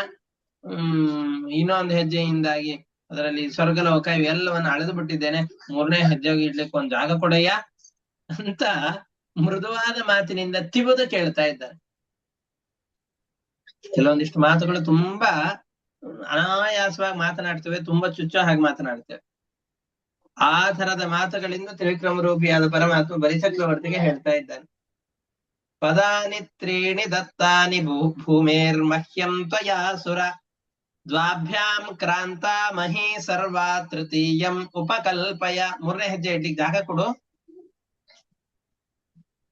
ಇನ್ನೊಂದು ಹೆಜ್ಜೆಯಿಂದಾಗಿ ಅದರಲ್ಲಿ ಸ್ವರ್ಗಲೋಕ ಇವೆಲ್ಲವನ್ನು ಅಳೆದು ಬಿಟ್ಟಿದ್ದೇನೆ, 3ನೇ ಹೆಜ್ಜೆಗೆ ಇಡ್ಲಿಕ್ಕೆ ಒಂದು ಜಾಗ ಕೊಡಯ್ಯ ಅಂತ ಮೃದುವಾದ ಮಾತಿನಿಂದ ತಿವಿದು ಕೇಳ್ತಾ ಇದ್ದಾನೆ. ಕೆಲವೊಂದಿಷ್ಟು ಮಾತುಗಳು ತುಂಬಾ ಅನಾಯಾಸವಾಗಿ ಮಾತನಾಡ್ತೇವೆ, ತುಂಬಾ ಚುಚ್ಚೋ ಹಾಗೆ ಮಾತನಾಡ್ತೇವೆ. ಆ ತರದ ಮಾತುಗಳಿಂದ ತ್ರಿವಿಕ್ರಮ ರೂಪಿಯಾದ ಪರಮಾತ್ಮ ಬಲಿಚಕ್ರವರ್ತಿಗೆ ಹೇಳ್ತಾ ಇದ್ದಾನೆ. ಪದಾನಿ 3 ದತ್ತಾನಿ ಭೂಮೇರ್ಮಹ್ಯಂ ತ್ವಯಾಸುರ ದ್ವಾಭ್ಯಾಂ ಕ್ರಾಂತ ಮಹಿ ಸರ್ವಾ ತೃತೀಯಂ ಉಪಕಲ್ಪಯ. 3ನೇ ಹೆಜ್ಜೆ ಇಡ್ಲಿಕ್ಕೆ ಜಾಗ ಕೊಡು.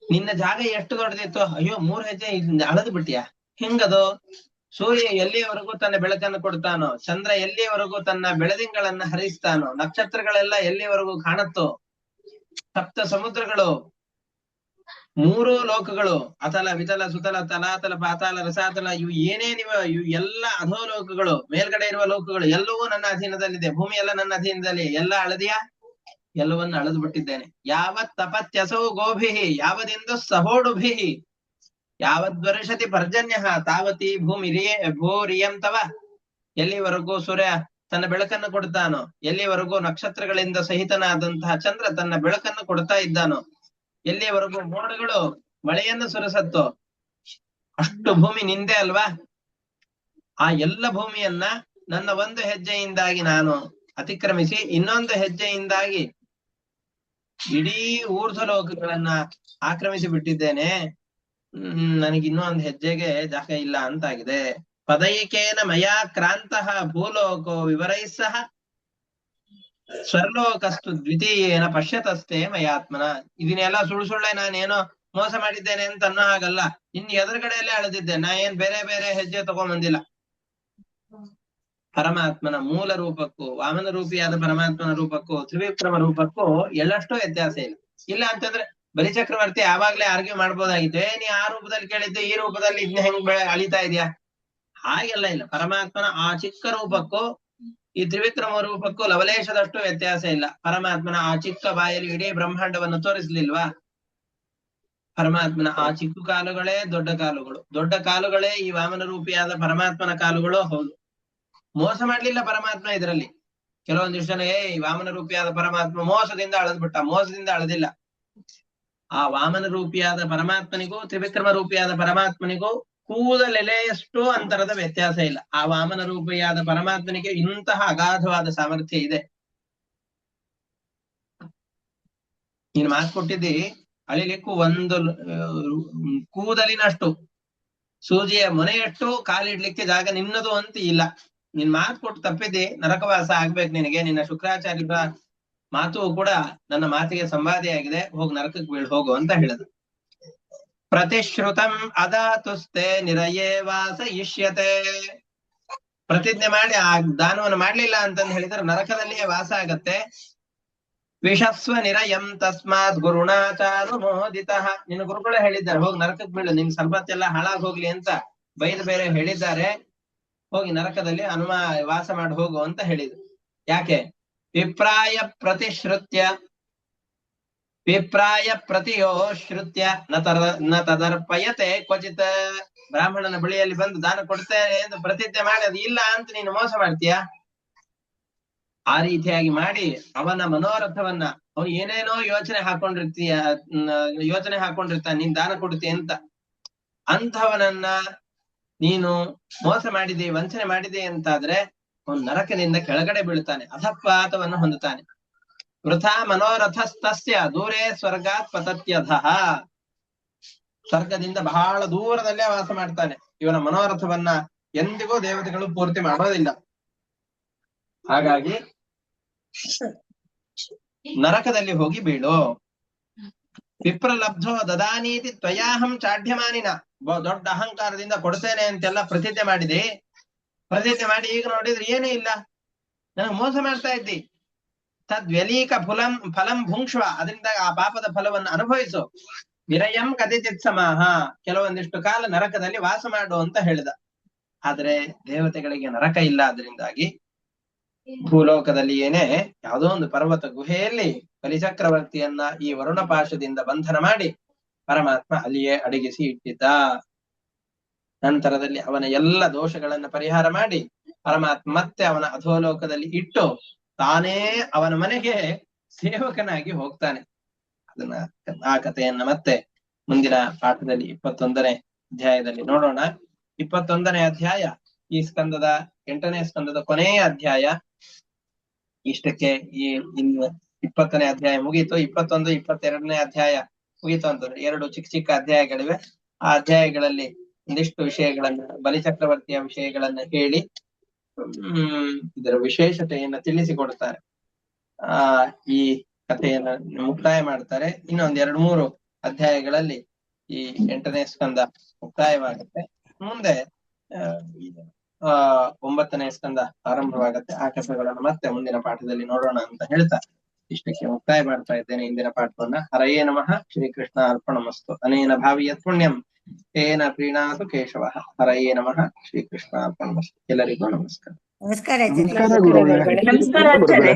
ನಿನ್ನ ಜಾಗ ಎಷ್ಟು ದೊಡ್ಡದಿತ್ತು? ಅಯ್ಯೋ 3 ಹೆಜ್ಜೆ ಅಳದು ಬಿಟ್ಟಿಯಾ? ಹೆಂಗದು? ಸೂರ್ಯ ಎಲ್ಲಿಯವರೆಗೂ ತನ್ನ ಬೆಳಕನ್ನು ಕೊಡ್ತಾನೋ, ಚಂದ್ರ ಎಲ್ಲಿಯವರೆಗೂ ತನ್ನ ಬೆಳದಿಂಗಳನ್ನ ಹರಿಸ್ತಾನೋ, ನಕ್ಷತ್ರಗಳೆಲ್ಲ ಎಲ್ಲಿವರೆಗೂ ಕಾಣುತ್ತೋ, 7 ಸಮುದ್ರಗಳು, 3 ಲೋಕಗಳು, ಅತಲ ವಿತಲ ಸುತಲ ತಲಾತಲ ಪಾತಾಲ ರಸಾತಲ, ಇವು ಏನೇನಿವ ಇವು ಎಲ್ಲ ಅಧೋಲೋಕಗಳು, ಮೇಲ್ಗಡೆ ಇರುವ ಲೋಕಗಳು ಎಲ್ಲವೂ ನನ್ನ ಅಧೀನದಲ್ಲಿದೆ. ಭೂಮಿ ಎಲ್ಲ ನನ್ನ ಅಧೀನದಲ್ಲಿ. ಎಲ್ಲ ಅಳದಿಯಾ? ಎಲ್ಲವನ್ನು ಅಳೆದು ಬಿಟ್ಟಿದ್ದೇನೆ. ಯಾವತ್ ತಪತ್ಯಸೌ ಗೋಭಿಹಿ ಯಾವದಿಂದು ಸಹೋಡುಭಿಹಿ ಯಾವದ್ವರ್ಷತಿ ಪರ್ಜನ್ಯ ತಾವತಿ ಭೂರಿಯಂ ತವ. ಎಲ್ಲಿವರೆಗೂ ಸೂರ್ಯ ತನ್ನ ಬೆಳಕನ್ನು ಕೊಡ್ತಾನೋ, ಎಲ್ಲಿವರೆಗೂ ನಕ್ಷತ್ರಗಳಿಂದ ಸಹಿತನಾದಂತಹ ಚಂದ್ರ ತನ್ನ ಬೆಳಕನ್ನು ಕೊಡ್ತಾ ಇದ್ದಾನೋ, ಎಲ್ಲಿವರೆಗೂ ಮೋಡಗಳು ಮಳೆಯನ್ನು ಸುರಿಸತ್ತೋ, ಅಷ್ಟು ಭೂಮಿ ನಿಂದೆ ಅಲ್ವಾ? ಆ ಎಲ್ಲ ಭೂಮಿಯನ್ನ ನನ್ನ 1 ಹೆಜ್ಜೆಯಿಂದಾಗಿ ನಾನು ಅತಿಕ್ರಮಿಸಿ, ಇನ್ನೊಂದು ಹೆಜ್ಜೆಯಿಂದಾಗಿ ಇಡೀ ಊರ್ಧ್ವ ಲೋಕಗಳನ್ನ ಆಕ್ರಮಿಸಿ ಬಿಟ್ಟಿದ್ದೇನೆ. ನನಗೆ ಇನ್ನೊಂದು ಹೆಜ್ಜೆಗೆ ಜಾಗ ಇಲ್ಲ ಅಂತಾಗಿದೆ. ಪದೈಕೇನ ಮಯಾ ಕ್ರಾಂತಃ ಭೂಲೋಕೋ ವಿವರೈಃ ಸಹ ಸ್ವರ್ಲೋಕಸ್ತು ದ್ವಿತೀಯೇನ ಪಶ್ಯತಸ್ತೆ ಮಯಾತ್ಮನ. ಇದನ್ನೆಲ್ಲ ಸುಳ್ಳೆ ನಾನೇನೋ ಮೋಸ ಮಾಡಿದ್ದೇನೆ ಅಂತ ಅನ್ನೋ ಹಾಗಲ್ಲ. ಇನ್ನು ಎದುರುಗಡೆಯಲ್ಲೇ ಅಳೆದಿದ್ದೆ, ನಾ ಏನ್ ಬೇರೆ ಬೇರೆ ಹೆಜ್ಜೆ ತಗೊಂಡ್ಬಂದಿಲ್ಲ. ಪರಮಾತ್ಮನ ಮೂಲ ರೂಪಕ್ಕೂ ವಾಮನ ರೂಪಿಯಾದ ಪರಮಾತ್ಮನ ರೂಪಕ್ಕೂ ತ್ರಿವಿಕ್ರಮ ರೂಪಕ್ಕೂ ಎಳ್ಳಷ್ಟೋ ವ್ಯತ್ಯಾಸ ಇಲ್ಲ. ಇಲ್ಲ ಅಂತಂದ್ರೆ ಬಲಿಚಕ್ರವರ್ತಿ ಆವಾಗ್ಲೇ ಆರ್ಗ್ಯೂ ಮಾಡ್ಬೋದಾಗಿತ್ತು, ನೀ ಆ ರೂಪದಲ್ಲಿ ಕೇಳಿದ್ದೆ, ಈ ರೂಪದಲ್ಲಿ ಇದನ್ನ ಹೆಂಗ್ ಅಳಿತಾ ಇದೆಯಾ? ಹಾಗೆಲ್ಲ ಇಲ್ಲ. ಪರಮಾತ್ಮನ ಆ ಚಿಕ್ಕ ರೂಪಕ್ಕೂ ಈ ತ್ರಿವಿಕ್ರಮ ರೂಪಕ್ಕೂ ಲವಲೇಶದಷ್ಟು ವ್ಯತ್ಯಾಸ ಇಲ್ಲ. ಪರಮಾತ್ಮನ ಆ ಚಿಕ್ಕ ಬಾಯಲ್ಲಿ ಇಡೀ ಬ್ರಹ್ಮಾಂಡವನ್ನು ತೋರಿಸ್ಲಿಲ್ವಾ? ಪರಮಾತ್ಮನ ಆ ಚಿಕ್ಕ ಕಾಲುಗಳೇ ದೊಡ್ಡ ಕಾಲುಗಳು, ದೊಡ್ಡ ಕಾಲುಗಳೇ ಈ ವಾಮನ ರೂಪಿಯಾದ ಪರಮಾತ್ಮನ ಕಾಲುಗಳು ಹೌದು. ಮೋಸ ಮಾಡ್ಲಿಲ್ಲ ಪರಮಾತ್ಮ ಇದರಲ್ಲಿ. ಕೆಲವೊಂದಿಷ್ಟು ಜನ ಈ ವಾಮನ ರೂಪಿಯಾದ ಪರಮಾತ್ಮ ಮೋಸದಿಂದ ಅಳದ್ಬಿಟ್ಟ, ಮೋಸದಿಂದ ಅಳದಿಲ್ಲ. ಆ ವಾಮನ ರೂಪಿಯಾದ ಪರಮಾತ್ಮನಿಗೂ ತ್ರಿವಿಕ್ರಮ ರೂಪಿಯಾದ ಪರಮಾತ್ಮನಿಗೂ ಕೂದಲೆಲೆಯಷ್ಟು ಅಂತರದ ವ್ಯತ್ಯಾಸ ಇಲ್ಲ. ಆ ವಾಮನ ರೂಪಿಯಾದ ಪರಮಾತ್ಮನಿಗೆ ಇಂತಹ ಅಗಾಧವಾದ ಸಾಮರ್ಥ್ಯ ಇದೆ. ನೀನು ಮಾತು ಕೊಟ್ಟಿದ್ದಿ ಅಳಿಲಿಕ್ಕೂ ಒಂದು ಕೂದಲಿನಷ್ಟು, ಸೂಜಿಯ ಮೊನೆಯಷ್ಟು ಕಾಲಿಡ್ಲಿಕ್ಕೆ ಜಾಗ ನಿನ್ನದು ಅಂತ ಇಲ್ಲ. ನಿನ್ ಮಾತು ಕೊಟ್ಟು ತಪ್ಪಿದ್ದಿ, ನರಕವಾಸ ಆಗ್ಬೇಕು ನಿನಗೆ. ನಿನ್ನ ಶುಕ್ರಾಚಾರ್ಯರ ಮಾತು ಕೂಡ ನನ್ನ ಮಾತಿಗೆ ಸಂವಾದಿಯಾಗಿದೆ, ಹೋಗಿ ನರಕಕ್ಕೆ ಬೀಳ್ ಹೋಗು ಅಂತ ಹೇಳಿದ್ರು. ಪ್ರತಿಶ್ರುತಂ ಅದಾತುಸ್ತೆ ನಿರಯೇ ವಾಸ ಇಷ್ಯತೆ. ಪ್ರತಿಜ್ಞೆ ಮಾಡಿ ಆ ದಾನವನ್ನು ಮಾಡ್ಲಿಲ್ಲ ಅಂತಂದು ಹೇಳಿದ್ರೆ ನರಕದಲ್ಲಿಯೇ ವಾಸ ಆಗತ್ತೆ. ವಿಷಸ್ವ ನಿರಯಂ ತಸ್ಮಾತ್ ಗುರುಣಾಚಾನುಮೋದಿತ. ನಿನ್ನ ಗುರುಗಳೇ ಹೇಳಿದ್ದಾರೆ ಹೋಗಿ ನರಕಕ್ಕೆ ಬೀಳು, ನಿನ್ ಸಂಪತ್ತೆಲ್ಲ ಹಾಳಾಗ್ ಹೋಗ್ಲಿ ಅಂತ ಬೈದು ಬೇರೆ ಹೇಳಿದ್ದಾರೆ. ಹೋಗಿ ನರಕದಲ್ಲಿ ವಾಸ ಮಾಡಿ ಹೋಗು ಅಂತ ಹೇಳಿದ್ರು. ಯಾಕೆ? ವಿಪ್ರಾಯ ಪ್ರತಿಯೋ ಶ್ರುತ್ಯ ನ ತದರ್ಪಯತೆ ಕ್ವಚಿತ್. ಬ್ರಾಹ್ಮಣನ ಬಳಿಯಲ್ಲಿ ಬಂದು ದಾನ ಕೊಡ್ತೇನೆ ಎಂದು ಪ್ರತಿಜ್ಞೆ ಮಾಡಿ ಅದು ಇಲ್ಲ ಅಂತ ನೀನು ಮೋಸ ಮಾಡ್ತೀಯ. ಆ ರೀತಿಯಾಗಿ ಮಾಡಿ ಅವನ ಮನೋರಥವನ್ನ, ಅವನು ಏನೇನೋ ಯೋಚನೆ ಹಾಕೊಂಡಿರ್ತಾನೆ ನೀನ್ ದಾನ ಕೊಡ್ತೀಯ ಅಂತ. ಅಂಥವನನ್ನ ನೀನು ಮೋಸ ಮಾಡಿದೆ, ವಂಚನೆ ಮಾಡಿದೆ ಅಂತಾದ್ರೆ ಅವನು ನರಕದಿಂದ ಕೆಳಗಡೆ ಬೀಳ್ತಾನೆ, ಅಧಪಾತವನ್ನು ಹೊಂದುತ್ತಾನೆ. ವೃಥಾ ಮನೋರಥಸ್ತಸ್ಯ ದೂರೇ ಸ್ವರ್ಗಾತ್ ಪತತ್ಯಧಃ. ಸ್ವರ್ಗದಿಂದ ಬಹಳ ದೂರದಲ್ಲೇ ವಾಸ ಮಾಡ್ತಾನೆ. ಇವನ ಮನೋರಥವನ್ನ ಎಂದಿಗೂ ದೇವತೆಗಳು ಪೂರ್ತಿ ಮಾಡೋದಿಲ್ಲ. ಹಾಗಾಗಿ ನರಕದಲ್ಲಿ ಹೋಗಿ ಬೀಳು. ವಿಪ್ರಲಬ್ಧೋ ದದಾನೀತಿ ತ್ವಯಾಹಂ ಚಾಢ್ಯಮಾನಿನ. ದೊಡ್ಡ ಅಹಂಕಾರದಿಂದ ಕೊಡ್ತೇನೆ ಅಂತೆಲ್ಲ ಪ್ರತಿಜ್ಞೆ ಮಾಡಿದೆ. ಪ್ರತಿಜ್ಞೆ ಮಾಡಿ ಈಗ ನೋಡಿದ್ರೆ ಏನೂ ಇಲ್ಲ, ನನಗೆ ಮೋಸ ಮಾಡ್ತಾ ಇದ್ದಿ. ತದ್ವ್ಯಲೀಕ ಫಲಂ ಭುಂಕ್ಷ್ವ. ಅದರಿಂದ ಆ ಪಾಪದ ಫಲವನ್ನು ಅನುಭವಿಸು. ವಿರಯಂ ಕದಿಚಿತ್ ಸಮಾಹ. ಕೆಲವೊಂದಿಷ್ಟು ಕಾಲ ನರಕದಲ್ಲಿ ವಾಸ ಮಾಡು ಅಂತ ಹೇಳಿದ. ಆದ್ರೆ ದೇವತೆಗಳಿಗೆ ನರಕ ಇಲ್ಲ. ಅದರಿಂದಾಗಿ ಭೂಲೋಕದಲ್ಲಿ ಏನೇ ಯಾವುದೋ ಒಂದು ಪರ್ವತ ಗುಹೆಯಲ್ಲಿ ಬಲಿಚಕ್ರವರ್ತಿಯನ್ನ ಈ ವರುಣಪಾಶದಿಂದ ಬಂಧನ ಮಾಡಿ ಪರಮಾತ್ಮ ಅಲ್ಲಿಯೇ ಅಡಗಿಸಿ ಇಟ್ಟಿದ್ದ. ನಂತರದಲ್ಲಿ ಅವನ ಎಲ್ಲ ದೋಷಗಳನ್ನ ಪರಿಹಾರ ಮಾಡಿ ಪರಮಾತ್ಮ ಮತ್ತೆ ಅವನ ಅಧೋಲೋಕದಲ್ಲಿ ಇಟ್ಟು ತಾನೇ ಅವನ ಮನೆಗೆ ಸೇವಕನಾಗಿ ಹೋಗ್ತಾನೆ. ಅದನ್ನ ಆ ಕಥೆಯನ್ನ ಮತ್ತೆ ಮುಂದಿನ ಪಾಠದಲ್ಲಿ 21ನೇ ಅಧ್ಯಾಯದಲ್ಲಿ ನೋಡೋಣ. 21ನೇ ಅಧ್ಯಾಯ ಈ ಸ್ಕಂದದ 8ನೇ ಸ್ಕಂದದ ಕೊನೆಯ ಅಧ್ಯಾಯ. ಇಷ್ಟಕ್ಕೆ ಈ ಇನ್ನು 20ನೇ ಅಧ್ಯಾಯ ಮುಗೀತು. 21, 22ನೇ ಅಧ್ಯಾಯ ಮುಗೀತು ಅಂತಂದ್ರೆ 2 ಚಿಕ್ಕ ಚಿಕ್ಕ ಅಧ್ಯಾಯಗಳಿವೆ. ಆ ಅಧ್ಯಾಯಗಳಲ್ಲಿ ಒಂದಿಷ್ಟು ವಿಷಯಗಳನ್ನ, ಬಲಿಚಕ್ರವರ್ತಿಯ ವಿಷಯಗಳನ್ನ ಹೇಳಿ ಇದರ ವಿಶೇಷತೆಯನ್ನ ತಿಳಿಸಿಕೊಡ್ತಾರೆ. ಈ ಕಥೆಯನ್ನ ಮುಕ್ತಾಯ ಮಾಡ್ತಾರೆ. ಇನ್ನೊಂದ್ 2-3 ಅಧ್ಯಾಯಗಳಲ್ಲಿ ಈ 8ನೇ ಸ್ಕಂದ ಮುಕ್ತಾಯವಾಗುತ್ತೆ. ಮುಂದೆ 9ನೇ ಸ್ಕಂದ ಆರಂಭವಾಗುತ್ತೆ. ಆ ಕಥೆಗಳನ್ನು ಮತ್ತೆ ಮುಂದಿನ ಪಾಠದಲ್ಲಿ ನೋಡೋಣ ಅಂತ ಹೇಳ್ತಾ ಇಷ್ಟಕ್ಕೆ ಮುಕ್ತಾಯ ಮಾಡ್ತಾ ಇದ್ದೇನೆ ಇಂದಿನ ಪಾಠವನ್ನ. ಹರಯೇ ನಮಃ. ಶ್ರೀಕೃಷ್ಣ ಅರ್ಪಣಮಸ್ತು. ಅನೇನ ಭಾವಿಯತ್ ಪುಣ್ಯಂ ಏನ ಪ್ರೀಣಾತು ಕೇಶವ. ಹರಯೇ ನಮಃ. ಶ್ರೀಕೃಷ್ಣ ಅರ್ಪಣಮಸ್ತು. ಎಲ್ಲರಿಗೂ ನಮಸ್ಕಾರ. ನಮಸ್ಕಾರ ನಮಸ್ಕಾರ ಗುರುಗಳೇ. ನಮಸ್ಕಾರ ಆಚಾರ್ಯ.